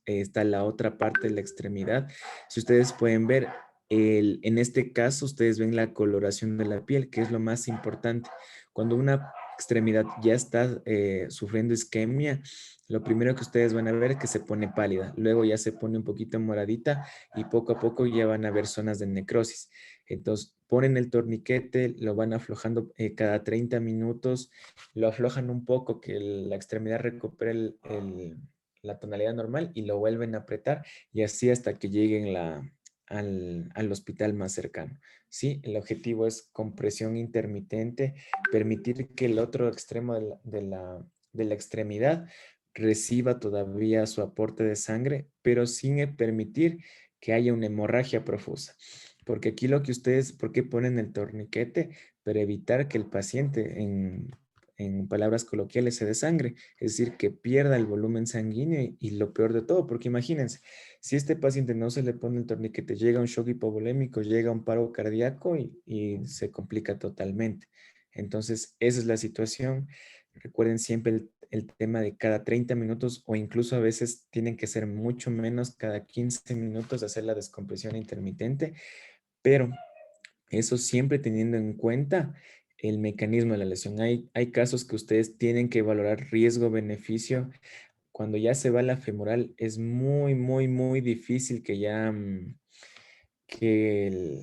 está la otra parte de la extremidad. Si ustedes pueden ver, en este caso, ustedes ven la coloración de la piel, que es lo más importante. Cuando una extremidad ya está sufriendo isquemia, lo primero que ustedes van a ver es que se pone pálida, luego ya se pone un poquito moradita y poco a poco ya van a ver zonas de necrosis. Entonces, ponen el torniquete, lo van aflojando cada 30 minutos, lo aflojan un poco que la extremidad recupere la tonalidad normal y lo vuelven a apretar y así hasta que lleguen al hospital más cercano. Sí, el objetivo es compresión intermitente, permitir que el otro extremo de la extremidad reciba todavía su aporte de sangre, pero sin permitir que haya una hemorragia profusa. Porque aquí ¿por qué ponen el torniquete? Para evitar que el paciente, en palabras coloquiales, se desangre, es decir, que pierda el volumen sanguíneo y lo peor de todo, porque imagínense, si este paciente no se le pone el torniquete, llega un shock hipovolémico, llega un paro cardíaco y se complica totalmente. Entonces, esa es la situación. Recuerden siempre el tema de cada 30 minutos o incluso a veces tienen que ser mucho menos, cada 15 minutos hacer la descompresión intermitente, pero eso siempre teniendo en cuenta el mecanismo de la lesión. Hay casos que ustedes tienen que valorar riesgo-beneficio. Cuando ya se va la femoral, es muy, muy, muy difícil que ya que,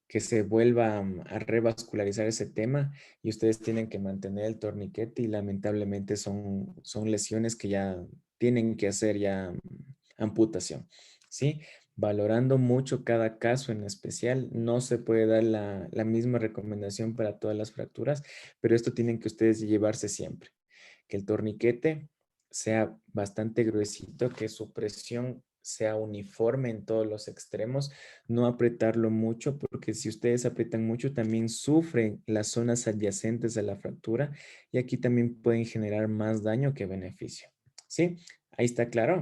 que se vuelva a revascularizar ese tema y ustedes tienen que mantener el torniquete y lamentablemente son lesiones que ya tienen que hacer ya amputación, ¿sí? Valorando mucho cada caso en especial, no se puede dar la misma recomendación para todas las fracturas, pero esto tienen que ustedes llevarse siempre, que el torniquete sea bastante gruesito, que su presión sea uniforme en todos los extremos, no apretarlo mucho, porque si ustedes aprietan mucho también sufren las zonas adyacentes a la fractura y aquí también pueden generar más daño que beneficio. ¿Sí? Ahí está claro.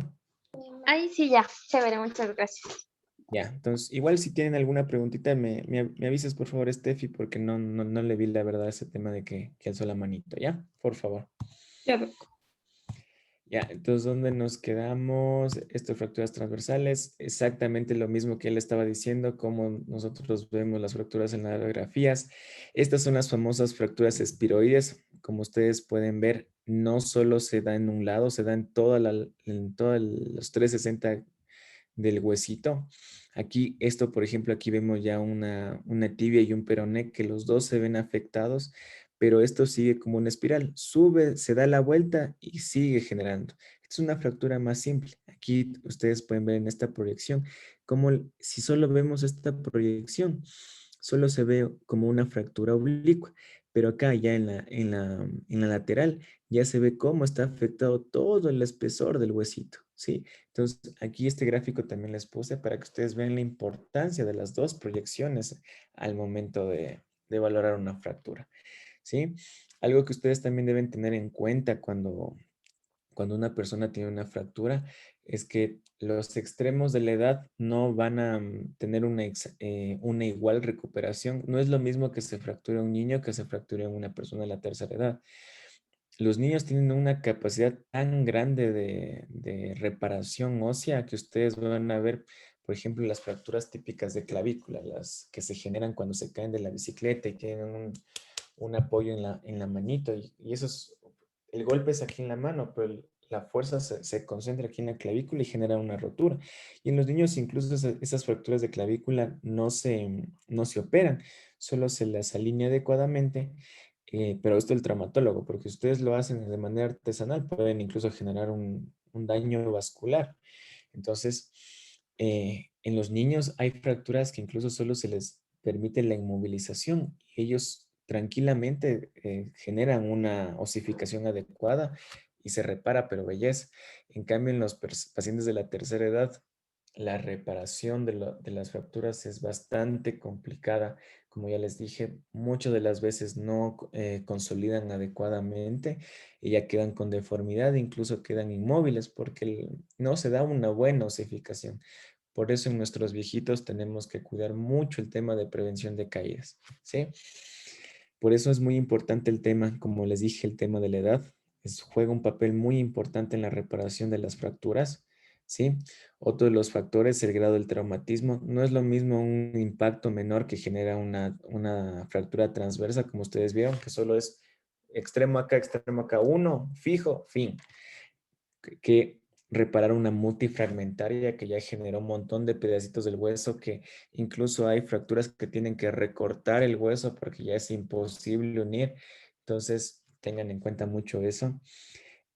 Ahí sí ya, chévere, muchas gracias. Ya, entonces igual si tienen alguna preguntita me avisas por favor, Steffi, porque no le vi la verdad ese tema de que alzó la manito, ¿ya? Por favor. Ya, doc. Ya, entonces, ¿dónde nos quedamos? Estas fracturas transversales, exactamente lo mismo que él estaba diciendo, como nosotros vemos las fracturas en las radiografías. Estas son las famosas fracturas espiroides. Como ustedes pueden ver, no solo se da en un lado, se da en todos los 360 del huesito. Aquí, esto, por ejemplo, aquí vemos ya una tibia y un peroné, que los dos se ven afectados, pero esto sigue como una espiral. Sube, se da la vuelta y sigue generando. Esta es una fractura más simple. Aquí ustedes pueden ver en esta proyección, como si solo vemos esta proyección, solo se ve como una fractura oblicua, pero acá ya en la lateral ya se ve cómo está afectado todo el espesor del huesito, ¿sí? Entonces, aquí este gráfico también les puse para que ustedes vean la importancia de las dos proyecciones al momento de valorar una fractura, ¿sí? Algo que ustedes también deben tener en cuenta cuando una persona tiene una fractura es que los extremos de la edad no van a tener una igual recuperación. No es lo mismo que se fracture un niño que se fracture una persona de la tercera edad. Los niños tienen una capacidad tan grande de reparación ósea que ustedes van a ver, por ejemplo, las fracturas típicas de clavícula, las que se generan cuando se caen de la bicicleta y tienen un apoyo en la manito. Y eso es, el golpe es aquí en la mano, pero la fuerza se concentra aquí en la clavícula y genera una rotura. Y en los niños incluso esas fracturas de clavícula no se operan, solo se las alinea adecuadamente, pero esto el traumatólogo, porque ustedes lo hacen de manera artesanal, pueden incluso generar un daño vascular. Entonces, en los niños hay fracturas que incluso solo se les permite la inmovilización. Ellos tranquilamente generan una osificación adecuada y se repara, pero belleza. En cambio, en los pacientes de la tercera edad, la reparación de las fracturas es bastante complicada. Como ya les dije, muchas de las veces no consolidan adecuadamente y ya quedan con deformidad, incluso quedan inmóviles porque no se da una buena osificación. Por eso en nuestros viejitos tenemos que cuidar mucho el tema de prevención de caídas, ¿sí? Por eso es muy importante el tema, como les dije, el tema de la edad. Juega un papel muy importante en la reparación de las fracturas, ¿sí? Otro de los factores es el grado del traumatismo. No es lo mismo un impacto menor que genera una fractura transversa, como ustedes vieron, que solo es extremo acá, uno, fijo, fin. Que reparar una multifragmentaria que ya generó un montón de pedacitos del hueso, que incluso hay fracturas que tienen que recortar el hueso porque ya es imposible unir. Entonces, tengan en cuenta mucho eso.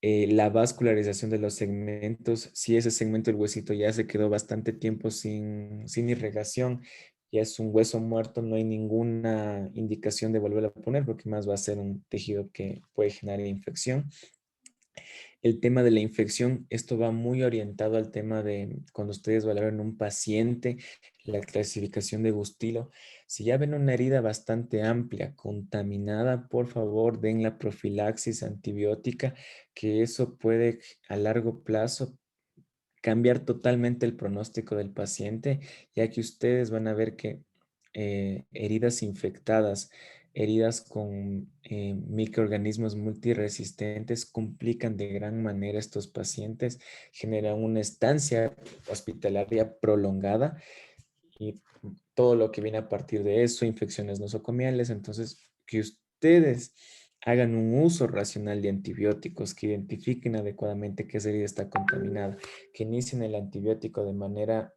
La vascularización de los segmentos, si ese segmento del huesito ya se quedó bastante tiempo sin irrigación, ya es un hueso muerto, no hay ninguna indicación de volver a poner porque más va a ser un tejido que puede generar infección. El tema de la infección, esto va muy orientado al tema de cuando ustedes valoran un paciente, la clasificación de Gustilo. Si ya ven una herida bastante amplia, contaminada, por favor den la profilaxis antibiótica, que eso puede a largo plazo cambiar totalmente el pronóstico del paciente, ya que ustedes van a ver que heridas infectadas, heridas con microorganismos multiresistentes complican de gran manera a estos pacientes, generan una estancia hospitalaria prolongada y todo lo que viene a partir de eso, infecciones nosocomiales. Entonces, ustedes hagan un uso racional de antibióticos, que identifiquen adecuadamente qué herida está contaminada, que inicien el antibiótico de manera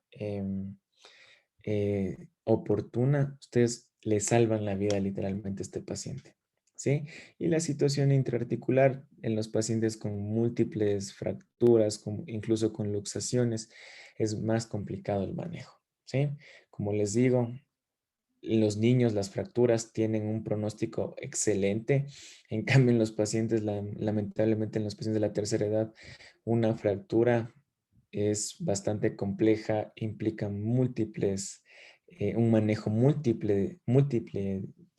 oportuna, ustedes le salvan la vida literalmente a este paciente. ¿Sí? Y la situación intraarticular en los pacientes con múltiples fracturas, incluso con luxaciones, es más complicado el manejo. ¿Sí? Como les digo, los niños, las fracturas tienen un pronóstico excelente. En cambio, en los pacientes, lamentablemente en los pacientes de la tercera edad, una fractura es bastante compleja, implica un manejo múltiple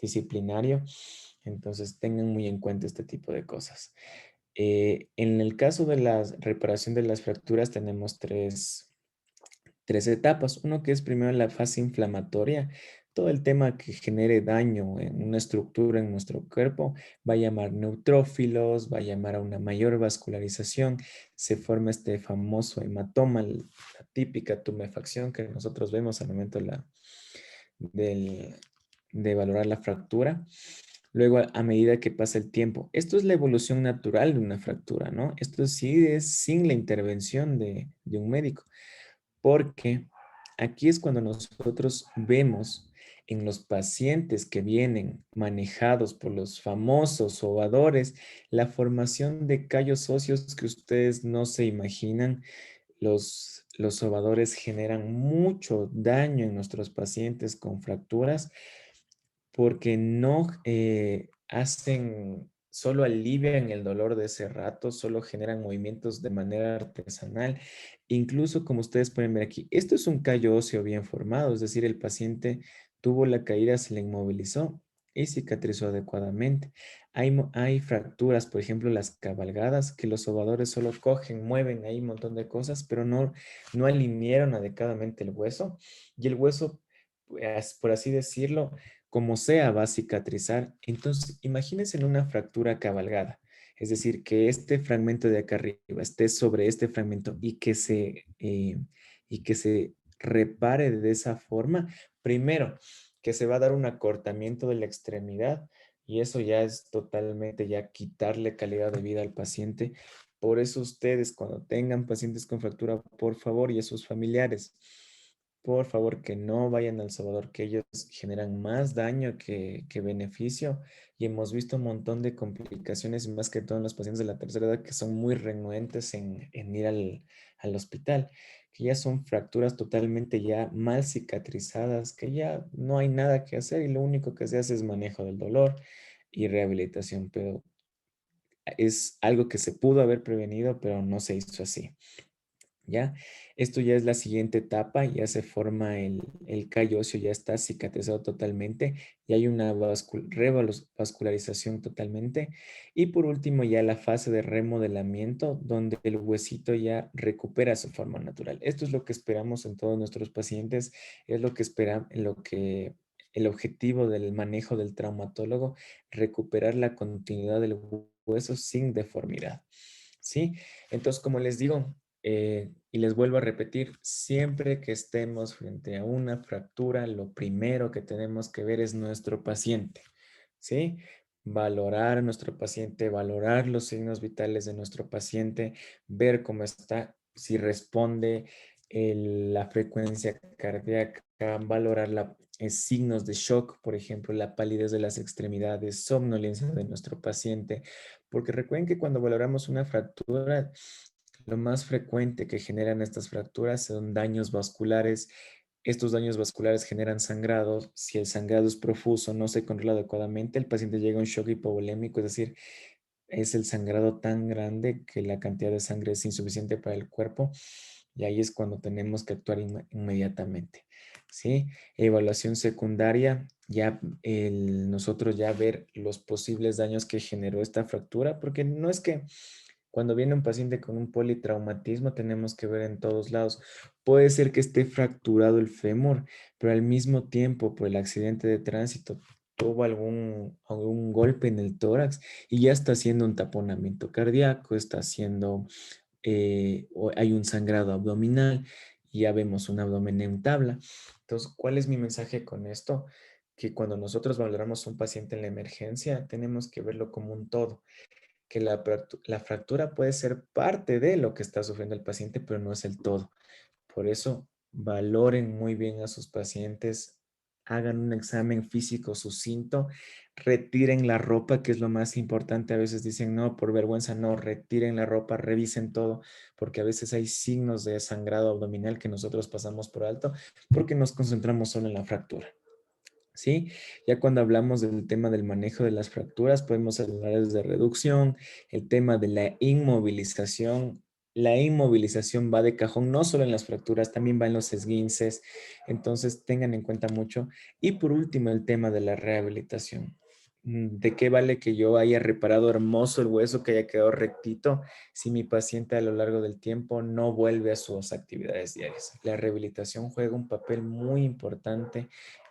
disciplinario. Entonces, tengan muy en cuenta este tipo de cosas. En el caso de la reparación de las fracturas, tenemos tres etapas. Uno que es primero la fase inflamatoria. Todo el tema que genere daño en una estructura en nuestro cuerpo va a llamar neutrófilos, va a llamar a una mayor vascularización, se forma este famoso hematoma, la típica tumefacción que nosotros vemos al momento del- de valorar la fractura. Luego, a medida que pasa el tiempo, esto es la evolución natural de una fractura, ¿no? Esto sí es sin la intervención de un médico. Porque aquí es cuando nosotros vemos en los pacientes que vienen manejados por los famosos sobadores la formación de callos óseos que ustedes no se imaginan. Los sobadores generan mucho daño en nuestros pacientes con fracturas porque no solo alivian el dolor de ese rato, solo generan movimientos de manera artesanal. Incluso como ustedes pueden ver aquí, esto es un callo óseo bien formado, es decir, el paciente tuvo la caída, se le inmovilizó y cicatrizó adecuadamente. Hay fracturas, por ejemplo, las cabalgadas, que los sobadores solo cogen, mueven ahí un montón de cosas, pero no alinearon adecuadamente el hueso y el hueso, pues, por así decirlo, como sea, va a cicatrizar. Entonces, imagínense en una fractura cabalgada, es decir, que este fragmento de acá arriba esté sobre este fragmento y que se repare de esa forma. Primero, que se va a dar un acortamiento de la extremidad y eso ya es totalmente ya quitarle calidad de vida al paciente. Por eso ustedes, cuando tengan pacientes con fractura, por favor, y a sus familiares, por favor, que no vayan al Salvador, que ellos generan más daño que beneficio. Y hemos visto un montón de complicaciones, más que todo en los pacientes de la tercera edad, que son muy renuentes en ir al hospital, que ya son fracturas totalmente ya mal cicatrizadas, que ya no hay nada que hacer y lo único que se hace es manejo del dolor y rehabilitación. Pero es algo que se pudo haber prevenido, pero no se hizo así. ¿Ya? Esto ya es la siguiente etapa, ya se forma el callo óseo, ya está cicatrizado totalmente y hay una revascularización totalmente. Y por último, ya la fase de remodelamiento, donde el huesito ya recupera su forma natural. Esto es lo que esperamos en todos nuestros pacientes, es lo que el objetivo del manejo del traumatólogo, recuperar la continuidad del hueso sin deformidad. ¿Sí? Entonces, como les digo, y les vuelvo a repetir, siempre que estemos frente a una fractura, lo primero que tenemos que ver es nuestro paciente, ¿sí? Valorar a nuestro paciente, valorar los signos vitales de nuestro paciente, ver cómo está, si responde la frecuencia cardíaca, valorar signos de shock, por ejemplo, la palidez de las extremidades, somnolencia de nuestro paciente, porque recuerden que cuando valoramos una fractura, lo más frecuente que generan estas fracturas son daños vasculares. Estos daños vasculares generan sangrado. Si el sangrado es profuso, no se controla adecuadamente, el paciente llega a un shock hipovolémico, es decir, es el sangrado tan grande que la cantidad de sangre es insuficiente para el cuerpo y ahí es cuando tenemos que actuar inmediatamente. ¿Sí? Evaluación secundaria, ya nosotros ya ver los posibles daños que generó esta fractura, porque no es que cuando viene un paciente con un politraumatismo tenemos que ver en todos lados. Puede ser que esté fracturado el fémur, pero al mismo tiempo por el accidente de tránsito tuvo algún golpe en el tórax y ya está haciendo un taponamiento cardíaco, está haciendo, hay un sangrado abdominal y ya vemos un abdomen en tabla. Entonces, ¿cuál es mi mensaje con esto? que cuando nosotros valoramos a un paciente en la emergencia, tenemos que verlo como un todo, que la fractura puede ser parte de lo que está sufriendo el paciente, pero no es el todo. Por eso, valoren muy bien a sus pacientes, hagan un examen físico sucinto, retiren la ropa, que es lo más importante. A veces dicen, no, por vergüenza, no, retiren la ropa, revisen todo, porque a veces hay signos de sangrado abdominal que nosotros pasamos por alto porque nos concentramos solo en la fractura. ¿Sí? Ya cuando hablamos del tema del manejo de las fracturas, podemos hablar de reducción, el tema de la inmovilización. La inmovilización va de cajón, no solo en las fracturas, también va en los esguinces. Entonces, tengan en cuenta mucho. Y por último, el tema de la rehabilitación. ¿De qué vale que yo haya reparado hermoso el hueso, que haya quedado rectito, si mi paciente a lo largo del tiempo no vuelve a sus actividades diarias? La rehabilitación juega un papel muy importante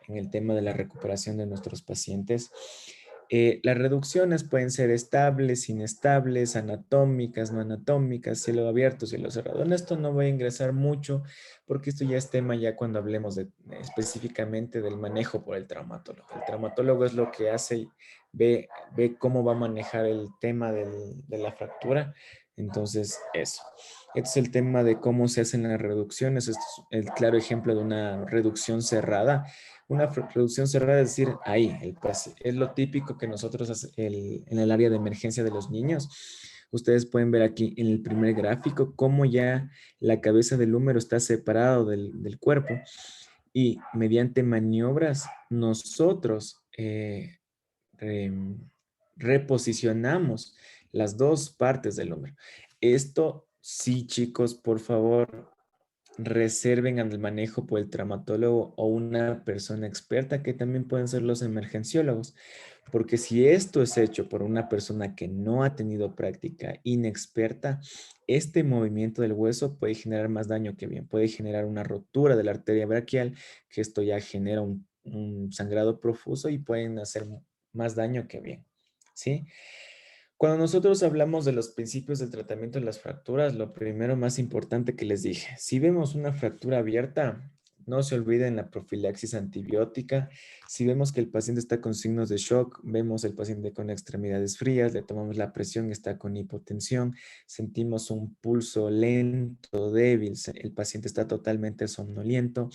en el tema de la recuperación de nuestros pacientes. Las reducciones pueden ser estables, inestables, anatómicas, no anatómicas, cielo abierto, cielo cerrado. En esto no voy a ingresar mucho porque esto ya es tema ya cuando hablemos específicamente del manejo por el traumatólogo. El traumatólogo es lo que hace, ve cómo va a manejar el tema de la fractura. Entonces, eso. Este es el tema de cómo se hacen las reducciones. Este es el claro ejemplo de una reducción cerrada. Una reducción cerrada, es decir, ahí, es lo típico que nosotros en el área de emergencia de los niños. Ustedes pueden ver aquí en el primer gráfico cómo ya la cabeza del húmero está separado del cuerpo y mediante maniobras nosotros re- reposicionamos las dos partes del húmero. Esto sí, chicos, por favor, reserven al manejo por el traumatólogo o una persona experta, que también pueden ser los emergenciólogos, porque si esto es hecho por una persona que no ha tenido práctica, inexperta, este movimiento del hueso puede generar más daño que bien, puede generar una rotura de la arteria braquial, que esto ya genera un sangrado profuso y pueden hacer más daño que bien, ¿sí? Cuando nosotros hablamos de los principios del tratamiento de las fracturas, lo primero más importante que les dije, si vemos una fractura abierta, no se olviden la profilaxis antibiótica. Si vemos que el paciente está con signos de shock, vemos el paciente con extremidades frías, le tomamos la presión, está con hipotensión, sentimos un pulso lento, débil, el paciente está totalmente somnoliento,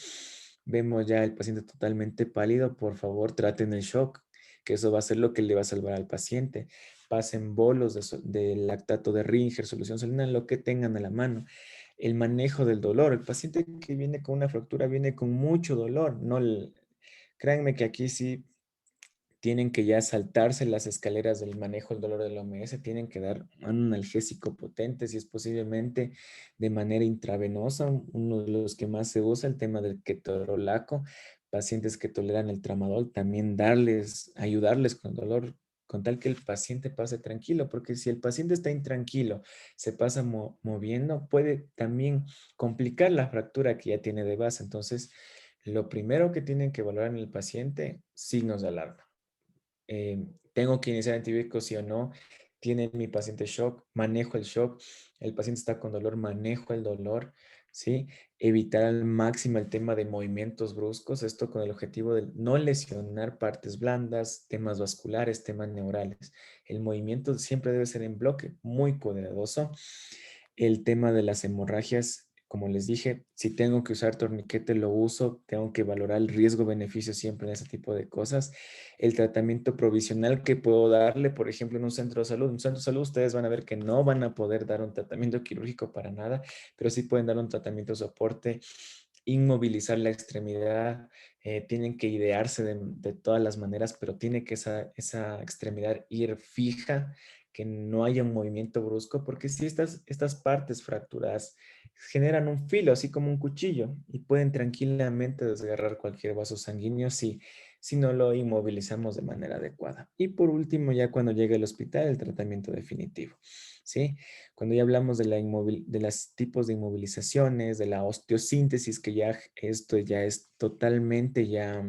vemos ya el paciente totalmente pálido, por favor traten el shock, que eso va a ser lo que le va a salvar al paciente. Pasen bolos de lactato de Ringer, solución salina, lo que tengan a la mano. El manejo del dolor. El paciente que viene con una fractura viene con mucho dolor. No, créanme que aquí sí tienen que ya saltarse las escaleras del manejo del dolor de la OMS, tienen que dar un analgésico potente, si es posiblemente de manera intravenosa, uno de los que más se usa, el tema del ketorolaco, pacientes que toleran el tramadol, también ayudarles con dolor, con tal que el paciente pase tranquilo, porque si el paciente está intranquilo, se pasa moviendo, puede también complicar la fractura que ya tiene de base. Entonces, lo primero que tienen que valorar en el paciente, signos de alarma. Tengo que iniciar antibióticos, sí o no, tiene mi paciente shock, manejo el shock, el paciente está con dolor, manejo el dolor, ¿sí? Evitar al máximo el tema de movimientos bruscos, esto con el objetivo de no lesionar partes blandas, temas vasculares, temas neurales. El movimiento siempre debe ser en bloque, muy cuidadoso. El tema de las hemorragias, como les dije, si tengo que usar torniquete, lo uso, tengo que valorar el riesgo-beneficio siempre en ese tipo de cosas. El tratamiento provisional que puedo darle, por ejemplo, en un centro de salud. En un centro de salud ustedes van a ver que no van a poder dar un tratamiento quirúrgico para nada, pero sí pueden dar un tratamiento de soporte, inmovilizar la extremidad, tienen que idearse de todas las maneras, pero tiene que esa extremidad ir fija, que no haya un movimiento brusco, porque si estas partes fracturadas generan un filo, así como un cuchillo, y pueden tranquilamente desgarrar cualquier vaso sanguíneo si no lo inmovilizamos de manera adecuada. Y por último, ya cuando llegue al hospital, el tratamiento definitivo, ¿sí? Cuando ya hablamos de los tipos de inmovilizaciones, de la osteosíntesis, que ya esto ya es totalmente ya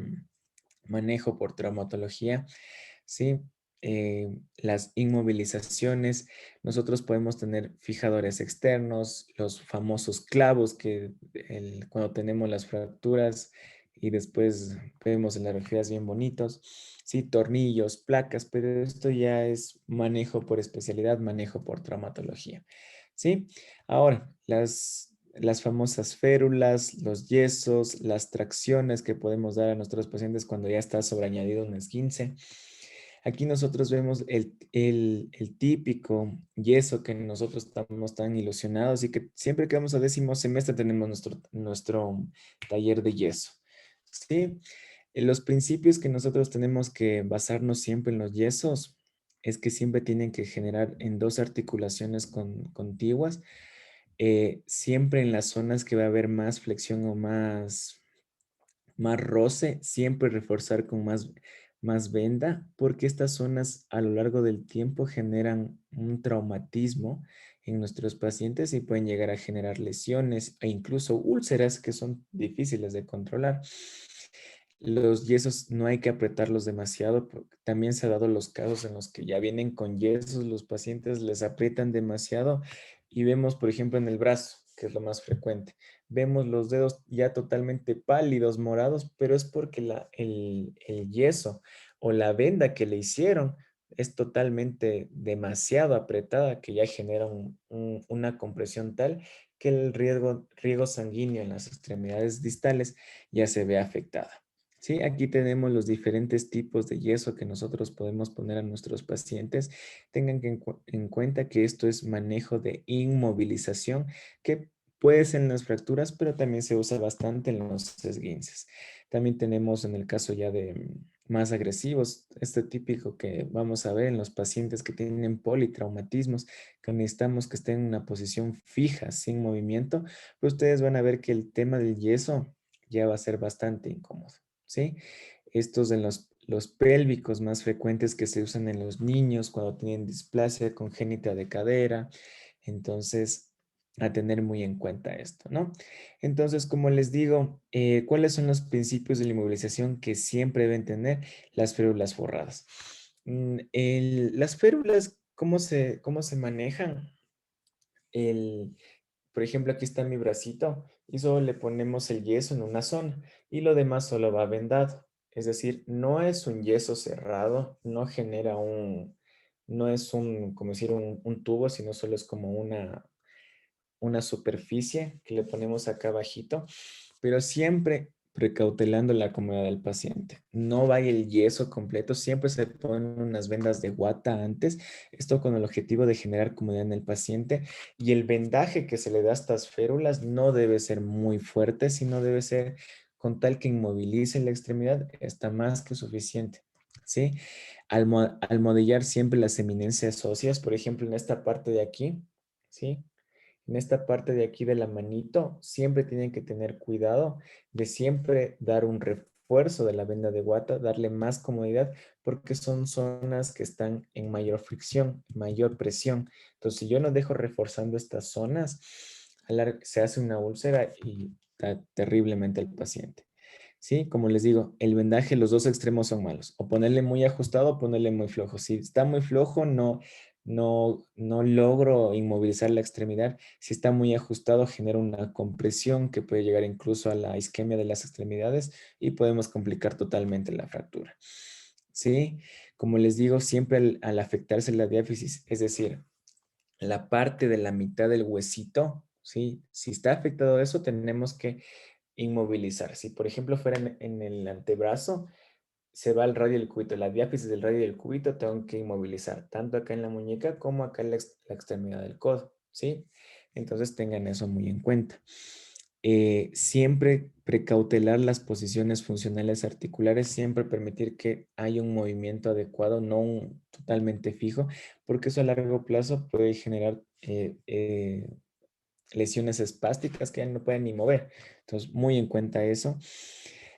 manejo por traumatología, ¿sí? Las inmovilizaciones, nosotros podemos tener fijadores externos, los famosos clavos que cuando tenemos las fracturas y después vemos en las radiografías bien bonitos, sí, tornillos, placas, pero esto ya es manejo por especialidad, manejo por traumatología, ¿sí? Ahora, las famosas férulas, los yesos, las tracciones que podemos dar a nuestros pacientes cuando ya está sobreañadido un esguince. Aquí nosotros vemos el típico yeso que nosotros estamos tan ilusionados y que siempre que vamos a décimo semestre tenemos nuestro taller de yeso. ¿Sí? Los principios que nosotros tenemos que basarnos siempre en los yesos es que siempre tienen que generar en dos articulaciones contiguas, siempre en las zonas que va a haber más flexión o más roce, siempre reforzar con más venda, porque estas zonas a lo largo del tiempo generan un traumatismo en nuestros pacientes y pueden llegar a generar lesiones e incluso úlceras que son difíciles de controlar. Los yesos no hay que apretarlos demasiado, porque también se ha dado los casos en los que ya vienen con yesos, los pacientes les aprietan demasiado y vemos, por ejemplo, en el brazo, que es lo más frecuente, vemos los dedos ya totalmente pálidos, morados, pero es porque el yeso o la venda que le hicieron es totalmente demasiado apretada que ya genera una compresión tal que el riego sanguíneo en las extremidades distales ya se ve afectada. Sí, aquí tenemos los diferentes tipos de yeso que nosotros podemos poner a nuestros pacientes. Tengan en cuenta que esto es manejo de inmovilización, que puede ser en las fracturas, pero también se usa bastante en los esguinces. También tenemos en el caso ya de más agresivos, este típico que vamos a ver en los pacientes que tienen politraumatismos, que necesitamos que estén en una posición fija, sin movimiento, pues ustedes van a ver que el tema del yeso ya va a ser bastante incómodo. ¿Sí? Estos de los pélvicos más frecuentes que se usan en los niños cuando tienen displasia congénita de cadera. Entonces, a tener muy en cuenta esto, ¿no? Entonces, como les digo, ¿cuáles son los principios de la inmovilización que siempre deben tener las férulas forradas? Las férulas, ¿cómo se manejan? El, por ejemplo, aquí está mi bracito y solo le ponemos el yeso en una zona y lo demás solo va vendado. Es decir, no es un yeso cerrado, no genera no es como decir, un tubo, sino solo es como una superficie que le ponemos acá abajito, pero siempre precautelando la comodidad del paciente. No vaya el yeso completo, siempre se ponen unas vendas de guata antes, esto con el objetivo de generar comodidad en el paciente, y el vendaje que se le da a estas férulas no debe ser muy fuerte, sino debe ser con tal que inmovilice la extremidad, está más que suficiente. ¿Sí? Almohadillar siempre las eminencias óseas, por ejemplo, en esta parte de aquí, ¿sí? En esta parte de aquí de la manito, siempre tienen que tener cuidado de siempre dar un refuerzo de la venda de guata, darle más comodidad, porque son zonas que están en mayor fricción, mayor presión. Entonces, si yo no dejo reforzando estas zonas, se hace una úlcera y está terriblemente el paciente. ¿Sí? Como les digo, el vendaje, los dos extremos son malos. O ponerle muy ajustado o ponerle muy flojo. Si está muy flojo, no logro inmovilizar la extremidad. Si está muy ajustado, genera una compresión que puede llegar incluso a la isquemia de las extremidades y podemos complicar totalmente la fractura. ¿Sí? Como les digo, siempre al afectarse la diáfisis, es decir, la parte de la mitad del huesito, ¿sí? Si está afectado eso, tenemos que inmovilizar. Si, por ejemplo, fuera en el antebrazo, se va el radio del cúbito, la diáfisis del radio del cúbito, tengo que inmovilizar, tanto acá en la muñeca como acá en la extremidad del codo, ¿sí? Entonces tengan eso muy en cuenta. Siempre precautelar las posiciones funcionales articulares, siempre permitir que haya un movimiento adecuado, no totalmente fijo, porque eso a largo plazo puede generar lesiones espásticas que ya no pueden ni mover. Entonces, muy en cuenta eso.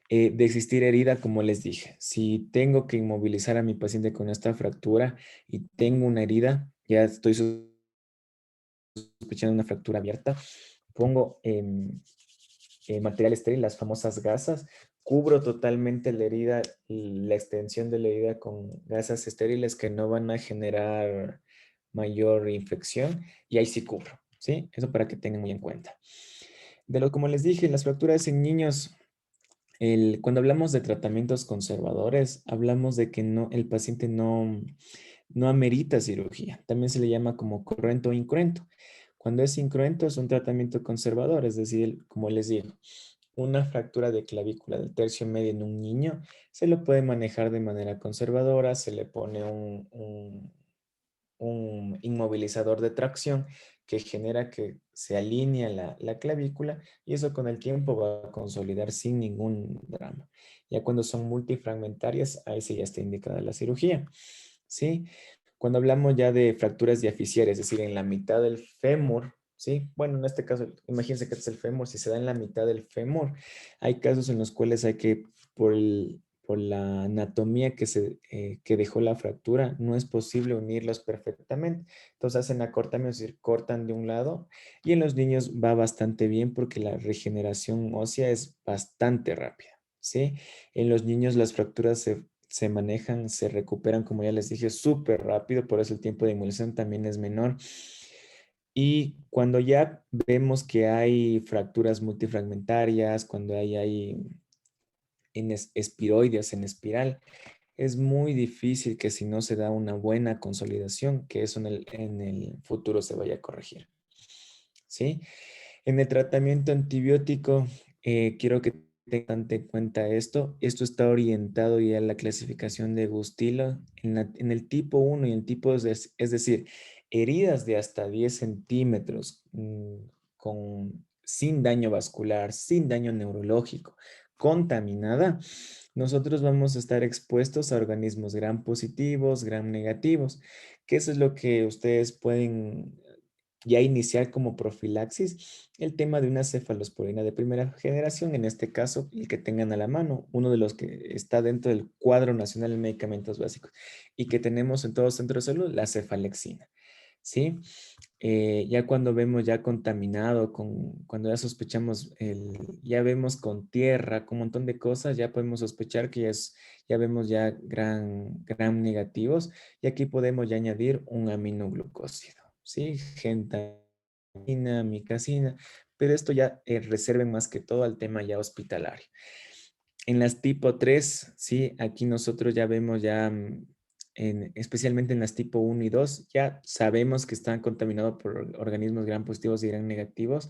De existir herida, como les dije, si tengo que inmovilizar a mi paciente con esta fractura y tengo una herida, ya estoy sospechando una fractura abierta, pongo material estéril, las famosas gasas, cubro totalmente la herida, la extensión de la herida con gasas estériles que no van a generar mayor infección y ahí sí cubro, ¿sí? Eso para que tengan muy en cuenta. Como les dije, las fracturas en niños Cuando hablamos de tratamientos conservadores, hablamos de que no, el paciente no amerita cirugía. También se le llama como cruento o incruento. Cuando es incruento es un tratamiento conservador, es decir, como les digo, una fractura de clavícula del tercio medio en un niño se lo puede manejar de manera conservadora, se le pone un inmovilizador de tracción que genera que se alinea la clavícula y eso con el tiempo va a consolidar sin ningún drama. Ya cuando son multifragmentarias, ahí sí ya está indicada la cirugía. ¿Sí? Cuando hablamos ya de fracturas diaficiarias, es decir, en la mitad del fémur, ¿sí? Bueno, en este caso, imagínense que este es el fémur, si se da en la mitad del fémur, hay casos en los cuales hay que, por la anatomía que dejó la fractura, no es posible unirlos perfectamente. Entonces hacen acortamiento, es decir, cortan de un lado y en los niños va bastante bien porque la regeneración ósea es bastante rápida, ¿sí? En los niños las fracturas se manejan, se recuperan, como ya les dije, súper rápido, por eso el tiempo de inmunización también es menor. Y cuando ya vemos que hay fracturas multifragmentarias, cuando hay espiroides en espiral, es muy difícil que si no se da una buena consolidación, que eso en el futuro se vaya a corregir. ¿Sí? En el tratamiento antibiótico, quiero que tengan en cuenta esto. Esto está orientado ya a la clasificación de Gustilo en el tipo 1 y en tipo 2, es decir, heridas de hasta 10 centímetros sin daño vascular, sin daño neurológico, contaminada. Nosotros vamos a estar expuestos a organismos gram positivos, gram negativos, que eso es lo que ustedes pueden ya iniciar como profilaxis el tema de una cefalosporina de primera generación, en este caso, el que tengan a la mano, uno de los que está dentro del cuadro nacional de medicamentos básicos y que tenemos en todos los centros de salud, la cefalexina, ¿sí? Ya cuando vemos ya contaminado, cuando ya sospechamos, ya vemos con tierra, con un montón de cosas, ya podemos sospechar que ya vemos ya gram negativos y aquí podemos ya añadir un aminoglucósido, ¿sí? Gentamina, micacina, pero esto ya reserven más que todo al tema ya hospitalario. En las tipo 3, sí, aquí nosotros ya vemos ya, especialmente en las tipo 1 y 2, ya sabemos que están contaminados por organismos gram positivos y gram negativos.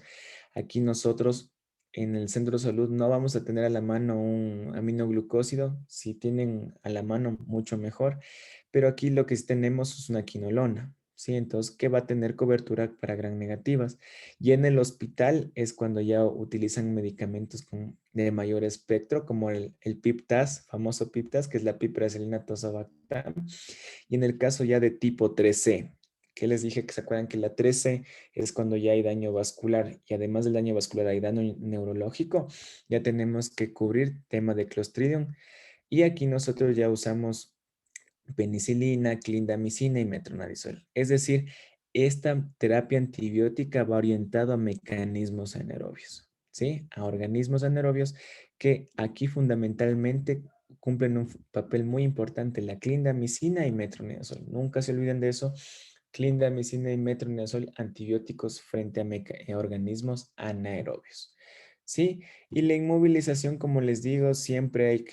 Aquí nosotros en el centro de salud no vamos a tener a la mano un aminoglucósido. Si tienen a la mano, mucho mejor. Pero aquí lo que sí tenemos es una quinolona. ¿Sí? Entonces, ¿qué va a tener cobertura para gram negativas? Y en el hospital es cuando ya utilizan medicamentos de mayor espectro, como el PIPTAS, famoso PIPTAS, que es la piperacilina tazobactam. Y en el caso ya de tipo 3C, que les dije que se acuerdan que la 3C es cuando ya hay daño vascular y además del daño vascular hay daño neurológico, ya tenemos que cubrir tema de Clostridium. Y aquí nosotros ya usamos penicilina, clindamicina y metronidazol. Es decir, esta terapia antibiótica va orientada a mecanismos anaerobios, ¿sí? A organismos anaerobios que aquí fundamentalmente cumplen un papel muy importante, la clindamicina y metronidazol. Nunca se olviden de eso. Clindamicina y metronidazol, antibióticos frente a organismos anaerobios. ¿Sí? Y la inmovilización, como les digo, siempre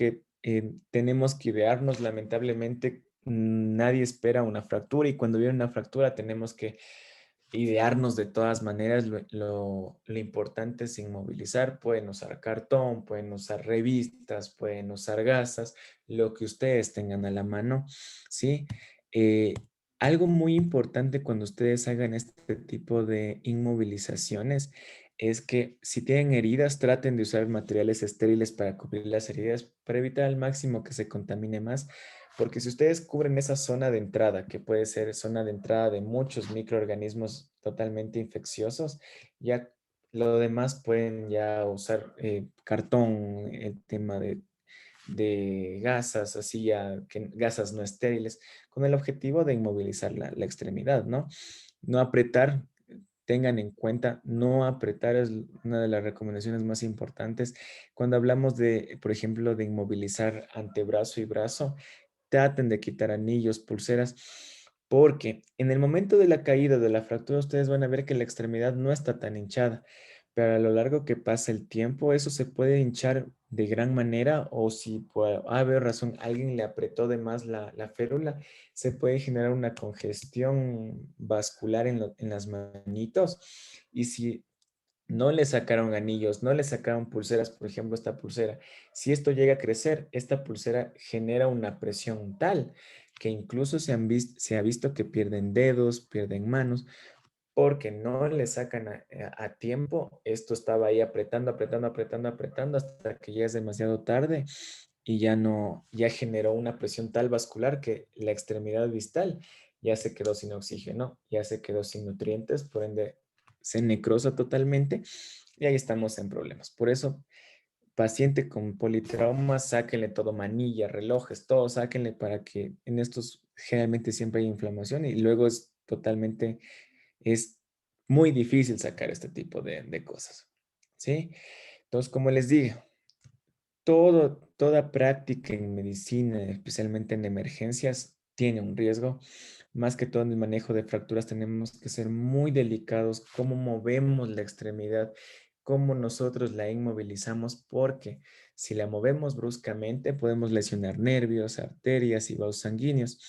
tenemos que idearnos, lamentablemente, nadie espera una fractura y cuando viene una fractura tenemos que idearnos de todas maneras. Lo importante es inmovilizar. Pueden usar cartón, pueden usar revistas, pueden usar gasas, lo que ustedes tengan a la mano, ¿sí? Eh, Algo muy importante cuando ustedes hagan este tipo de inmovilizaciones es que si tienen heridas, traten de usar materiales estériles para cubrir las heridas, para evitar al máximo que se contamine más, porque si ustedes cubren esa zona de entrada, que puede ser zona de entrada de muchos microorganismos totalmente infecciosos, ya lo demás pueden ya usar cartón, el tema de gasas, así ya, gasas no estériles, con el objetivo de inmovilizar la extremidad, ¿no? No apretar, tengan en cuenta, no apretar es una de las recomendaciones más importantes. Cuando hablamos de, por ejemplo, de inmovilizar antebrazo y brazo, traten de quitar anillos, pulseras, porque en el momento de la caída de la fractura ustedes van a ver que la extremidad no está tan hinchada, pero a lo largo que pasa el tiempo eso se puede hinchar de gran manera o si por haber razón alguien le apretó de más la férula, se puede generar una congestión vascular en las manitos. Y si no le sacaron anillos, no le sacaron pulseras, por ejemplo, esta pulsera. Si esto llega a crecer, esta pulsera genera una presión tal que incluso se ha visto que pierden dedos, pierden manos, porque no le sacan a tiempo. Esto estaba ahí apretando, apretando, apretando, apretando hasta que ya es demasiado tarde y ya no, ya generó una presión tal vascular que la extremidad distal ya se quedó sin oxígeno, ya se quedó sin nutrientes, por ende se necrosa totalmente y ahí estamos en problemas. Por eso, paciente con politrauma, sáquenle todo, manilla, relojes, todo, sáquenle para que en estos generalmente siempre hay inflamación y luego es muy difícil sacar este tipo de cosas, ¿sí? Entonces, como les digo, toda práctica en medicina, especialmente en emergencias, tiene un riesgo. Más que todo en el manejo de fracturas tenemos que ser muy delicados, cómo movemos la extremidad, cómo nosotros la inmovilizamos, porque si la movemos bruscamente podemos lesionar nervios, arterias y vasos sanguíneos.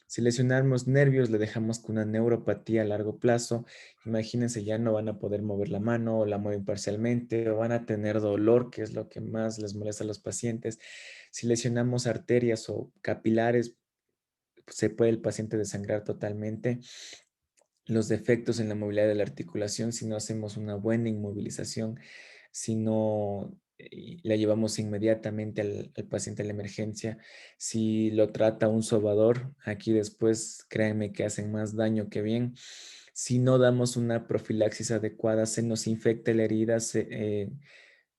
Si lesionamos nervios, le dejamos con una neuropatía a largo plazo. Imagínense, ya no van a poder mover la mano o la mueven parcialmente o van a tener dolor, que es lo que más les molesta a los pacientes. Si lesionamos arterias o capilares, se puede el paciente desangrar totalmente. Los defectos en la movilidad de la articulación, si no hacemos una buena inmovilización, si no la llevamos inmediatamente al paciente a la emergencia, si lo trata un sobador, aquí después créanme que hacen más daño que bien. Si no damos una profilaxis adecuada, se nos infecta la herida,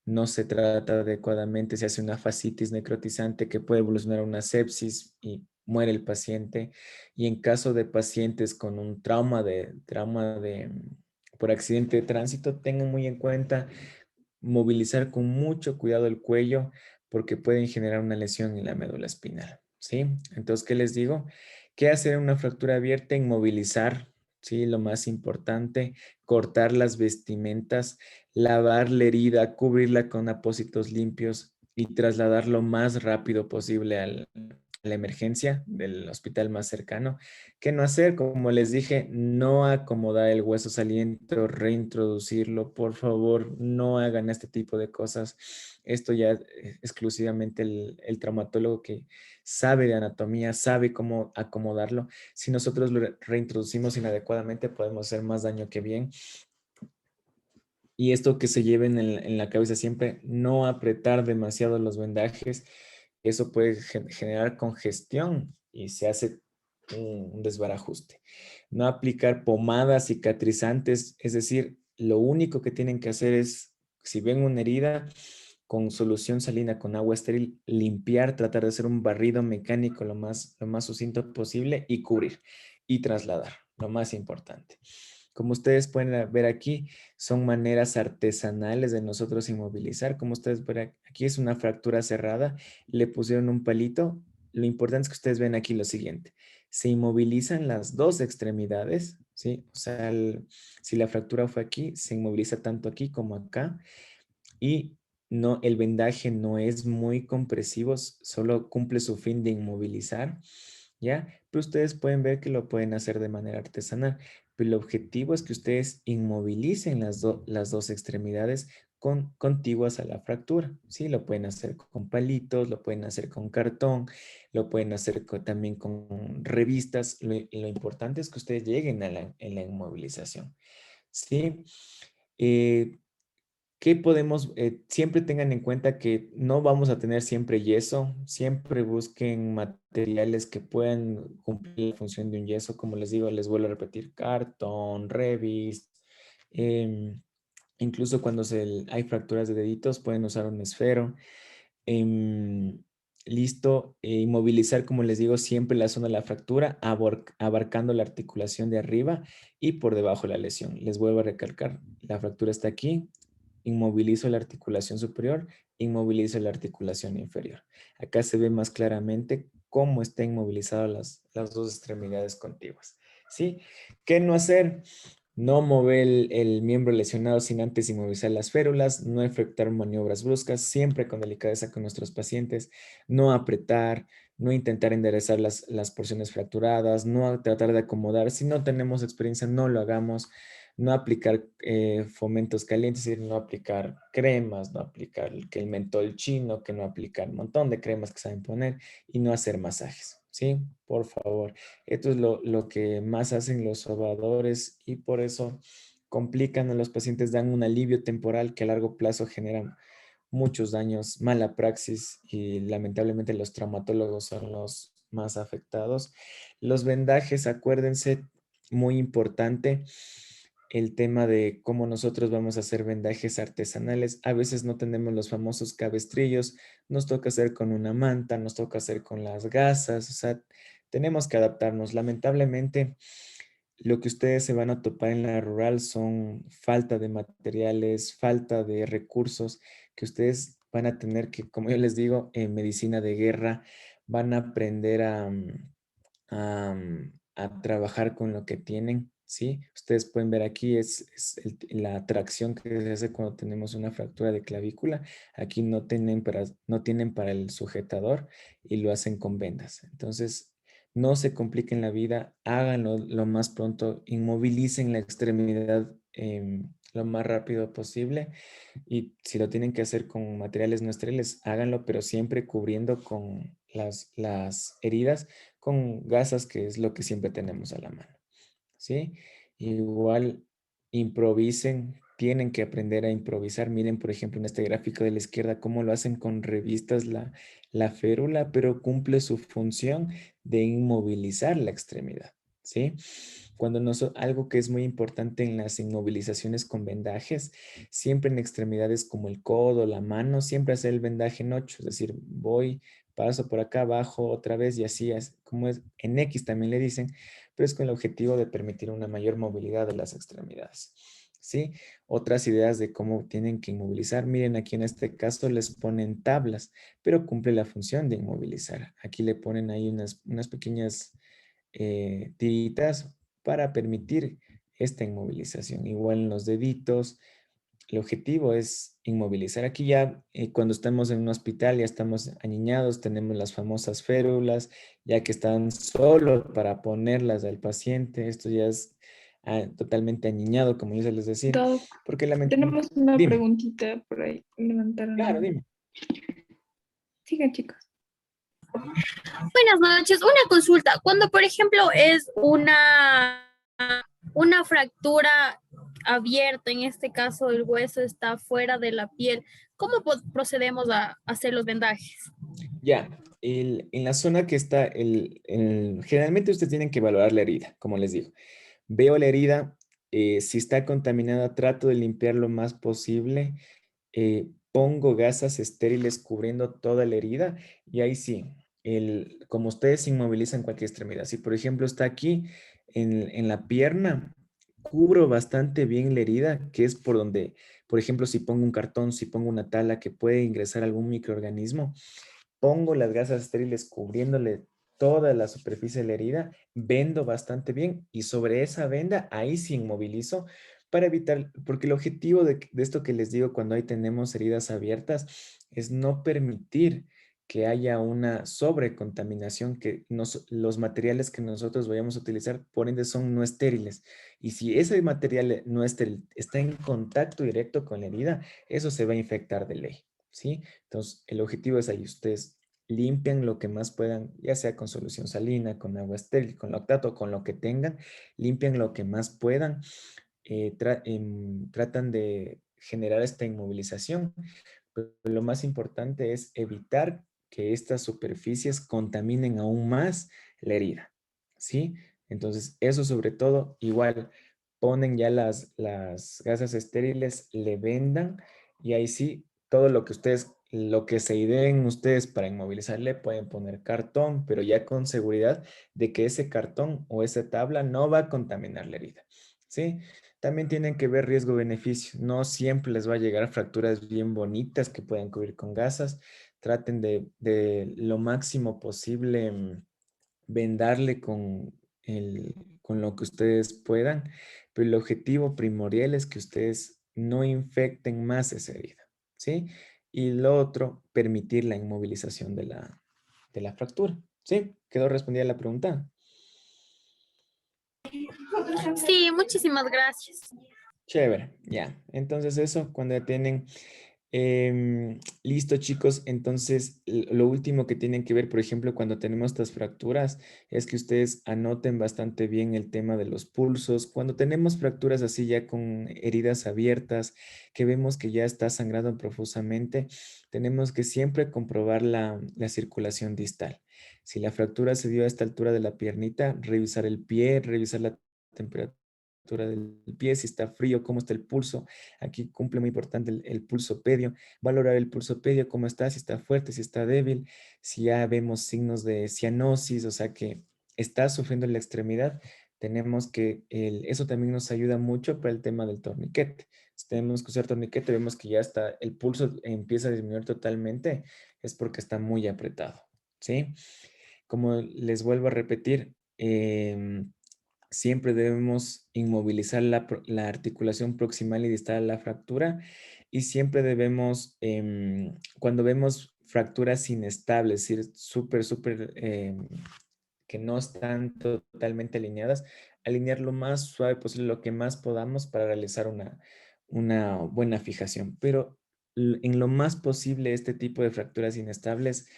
no se trata adecuadamente, se hace una fascitis necrotizante que puede evolucionar a una sepsis y muere el paciente. Y en caso de pacientes con un por accidente de tránsito, tengan muy en cuenta movilizar con mucho cuidado el cuello porque pueden generar una lesión en la médula espinal, ¿sí? Entonces, ¿qué les digo? ¿Qué hacer en una fractura abierta? Inmovilizar, ¿sí? Lo más importante, cortar las vestimentas, lavar la herida, cubrirla con apósitos limpios y trasladar lo más rápido posible a la emergencia del hospital más cercano. ¿Qué no hacer? Como les dije, no acomodar el hueso saliente o reintroducirlo. Por favor, no hagan este tipo de cosas. Esto ya exclusivamente el traumatólogo que sabe de anatomía, sabe cómo acomodarlo. Si nosotros lo reintroducimos inadecuadamente, podemos hacer más daño que bien. Y esto que se lleven en la cabeza siempre, no apretar demasiado los vendajes. Eso puede generar congestión y se hace un desbarajuste. No aplicar pomadas cicatrizantes, es decir, lo único que tienen que hacer es, si ven una herida, con solución salina, con agua estéril, limpiar, tratar de hacer un barrido mecánico lo más sucinto posible y cubrir y trasladar, lo más importante. Como ustedes pueden ver aquí, son maneras artesanales de nosotros inmovilizar. Como ustedes ven aquí es una fractura cerrada, le pusieron un palito. Lo importante es que ustedes ven aquí lo siguiente. Se inmovilizan las dos extremidades, ¿sí? O sea, si la fractura fue aquí, se inmoviliza tanto aquí como acá y no, el vendaje no es muy compresivo, solo cumple su fin de inmovilizar, ¿ya? Pero ustedes pueden ver que lo pueden hacer de manera artesanal, pero el objetivo es que ustedes inmovilicen las dos extremidades contiguas a la fractura, ¿sí? Lo pueden hacer con palitos, lo pueden hacer con cartón, lo pueden hacer también con revistas. Lo importante es que ustedes lleguen a en la inmovilización, ¿sí? Eh, ¿Qué podemos? Siempre tengan en cuenta que no vamos a tener siempre yeso. Siempre busquen materiales que puedan cumplir la función de un yeso. Como les digo, les vuelvo a repetir, cartón, revist. em, Incluso cuando hay fracturas de deditos, pueden usar un esfero. Em, Listo. Inmovilizar, como les digo, siempre la zona de la fractura, abarcando la articulación de arriba y por debajo de la lesión. Les vuelvo a recalcar, la fractura está aquí, inmovilizo la articulación superior, inmovilizo la articulación inferior. Acá se ve más claramente cómo están inmovilizadas las dos extremidades contiguas. ¿Sí? ¿Qué no hacer? No mover el miembro lesionado sin antes inmovilizar las férulas, no efectuar maniobras bruscas, siempre con delicadeza con nuestros pacientes, no apretar, no intentar enderezar las porciones fracturadas, no tratar de acomodar. Si no tenemos experiencia, no lo hagamos. No aplicar fomentos calientes, es decir, no aplicar cremas, no aplicar que el mentol chino, que no aplicar un montón de cremas que saben poner y no hacer masajes, ¿sí? Por favor. Esto es lo que más hacen los sobadores y por eso complican a los pacientes, dan un alivio temporal que a largo plazo genera muchos daños, mala praxis y lamentablemente los traumatólogos son los más afectados. Los vendajes, acuérdense, muy importante el tema de cómo nosotros vamos a hacer vendajes artesanales. A veces no tenemos los famosos cabestrillos, nos toca hacer con una manta, nos toca hacer con las gasas, o sea, tenemos que adaptarnos. Lamentablemente, lo que ustedes se van a topar en la rural son falta de materiales, falta de recursos que ustedes van a tener que, como yo les digo, en medicina de guerra, van a aprender a trabajar con lo que tienen, ¿sí? Ustedes pueden ver aquí la tracción que se hace cuando tenemos una fractura de clavícula. Aquí no tienen para el sujetador y lo hacen con vendas. Entonces, no se compliquen la vida, háganlo lo más pronto, inmovilicen la extremidad lo más rápido posible y si lo tienen que hacer con materiales no estériles, háganlo, pero siempre cubriendo con las heridas con gasas, que es lo que siempre tenemos a la mano, ¿sí? Igual improvisen, tienen que aprender a improvisar. Miren, por ejemplo, en este gráfico de la izquierda, cómo lo hacen con revistas la férula, pero cumple su función de inmovilizar la extremidad, ¿sí? Algo que es muy importante en las inmovilizaciones con vendajes, siempre en extremidades como el codo, la mano, siempre hacer el vendaje en 8, es decir, paso por acá abajo otra vez y así es, como es en X también le dicen, pero es con el objetivo de permitir una mayor movilidad de las extremidades. ¿Sí? Otras ideas de cómo tienen que inmovilizar. Miren, aquí en este caso les ponen tablas, pero cumple la función de inmovilizar. Aquí le ponen ahí unas pequeñas tiritas para permitir esta inmovilización. Igual en los deditos, el objetivo es inmovilizar. Aquí ya cuando estamos en un hospital ya estamos aniñados, tenemos las famosas férulas, ya que están solo para ponerlas al paciente. Esto ya es totalmente aniñado, como yo se les decir, Doc, porque lamentablemente... tenemos una Dime, preguntita por ahí. Levantaron la claro, mano. dime. Sigan, chicos. Buenas noches, una consulta. Cuando, por ejemplo, es una fractura abierta, en este caso el hueso está fuera de la piel, ¿cómo procedemos a hacer los vendajes? Ya, en la zona que está, generalmente ustedes tienen que evaluar la herida, como les digo. Veo la herida, si está contaminada, trato de limpiar lo más posible. Pongo gasas estériles cubriendo toda la herida y ahí sí, como ustedes inmovilizan cualquier extremidad, si por ejemplo está aquí en la pierna, cubro bastante bien la herida, que es por donde, por ejemplo, si pongo un cartón, si pongo una tala que puede ingresar algún microorganismo, pongo las gasas estériles cubriéndole toda la superficie de la herida, vendo bastante bien y sobre esa venda ahí sí inmovilizo para evitar, porque el objetivo de esto que les digo cuando ahí tenemos heridas abiertas es no permitir que haya una sobrecontaminación, que los materiales que nosotros vayamos a utilizar, por ende, son no estériles. Y si ese material no estéril está en contacto directo con la herida, eso se va a infectar de ley, ¿sí? Entonces, el objetivo es ahí, ustedes limpian lo que más puedan, ya sea con solución salina, con agua estéril, con lactato, con lo que tengan, limpian lo que más puedan, tratan de generar esta inmovilización, pero lo más importante es evitar que estas superficies contaminen aún más la herida, ¿sí? Entonces, eso sobre todo, igual ponen ya las gasas estériles, le vendan y ahí sí, todo lo que se ideen ustedes para inmovilizarle, pueden poner cartón, pero ya con seguridad de que ese cartón o esa tabla no va a contaminar la herida, ¿sí? También tienen que ver riesgo-beneficio. No siempre les va a llegar fracturas bien bonitas que puedan cubrir con gasas. Traten de lo máximo posible vendarle con lo que ustedes puedan. pero el objetivo primordial es que ustedes no infecten más esa herida, ¿sí? Y lo otro, permitir la inmovilización de la fractura, ¿sí? ¿Quedó respondida la pregunta? Sí, muchísimas gracias. Chévere, ya. Entonces eso, cuando ya tienen listo, chicos. Entonces, lo último que tienen que ver, por ejemplo, cuando tenemos estas fracturas, es que ustedes anoten bastante bien el tema de los pulsos. Cuando tenemos fracturas así ya con heridas abiertas, que vemos que ya está sangrando profusamente, tenemos que siempre comprobar la circulación distal. Si la fractura se dio a esta altura de la piernita, revisar el pie, revisar la temperatura del pie, si está frío, cómo está el pulso. Aquí cumple muy importante el pulso pedio. Valorar el pulso pedio, cómo está, si está fuerte, si está débil, si ya vemos signos de cianosis, o sea que está sufriendo la extremidad. Tenemos que, eso también nos ayuda mucho para el tema del torniquete. Si tenemos que usar torniquete, vemos que ya está, el pulso empieza a disminuir totalmente, es porque está muy apretado, ¿sí? Como les vuelvo a repetir, siempre debemos inmovilizar la articulación proximal y distal a la fractura y siempre debemos, cuando vemos fracturas inestables, es decir, súper, que no están totalmente alineadas, alinear lo más suave posible, lo que más podamos para realizar una buena fijación. Pero en lo más posible este tipo de fracturas inestables,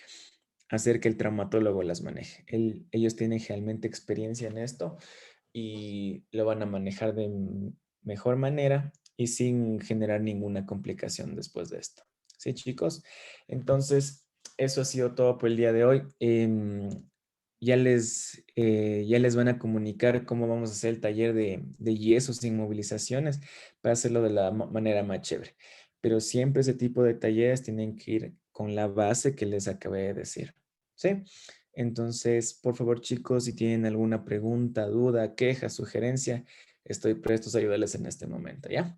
hacer que el traumatólogo las maneje. Ellos tienen generalmente experiencia en esto y lo van a manejar de mejor manera y sin generar ninguna complicación después de esto. ¿Sí, chicos? Entonces, eso ha sido todo por el día de hoy. Ya les van a comunicar cómo vamos a hacer el taller de yesos e inmovilizaciones para hacerlo de la manera más chévere. Pero siempre ese tipo de talleres tienen que ir con la base que les acabé de decir. ¿Sí? Entonces, por favor, chicos, si tienen alguna pregunta, duda, queja, sugerencia, estoy presto a ayudarles en este momento, ¿ya?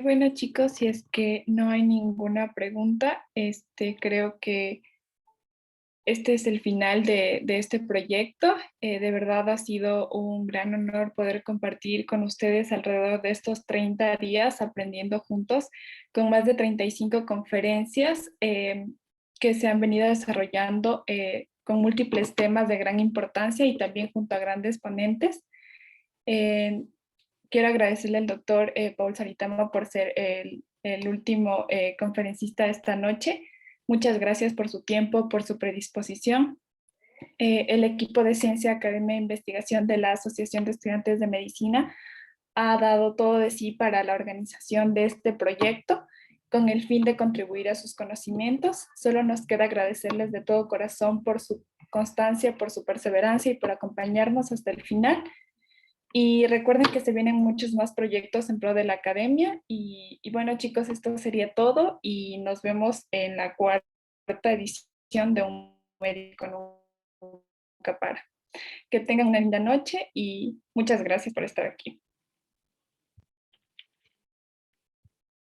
Bueno, chicos, si es que no hay ninguna pregunta, creo que este es el final de este proyecto. De verdad ha sido un gran honor poder compartir con ustedes alrededor de estos 30 días aprendiendo juntos con más de 35 conferencias que se han venido desarrollando con múltiples temas de gran importancia y también junto a grandes ponentes. Eh, Quiero agradecerle al doctor Paul Saritama por ser el último conferencista esta noche. Muchas gracias por su tiempo, por su predisposición. El equipo de Ciencia, Academia e Investigación de la Asociación de Estudiantes de Medicina ha dado todo de sí para la organización de este proyecto con el fin de contribuir a sus conocimientos. Solo nos queda agradecerles de todo corazón por su constancia, por su perseverancia y por acompañarnos hasta el final. Y recuerden que se vienen muchos más proyectos en pro de la academia. Y bueno, chicos, esto sería todo y nos vemos en la cuarta edición de Un Médico Nunca Para. Que tengan una linda noche y muchas gracias por estar aquí.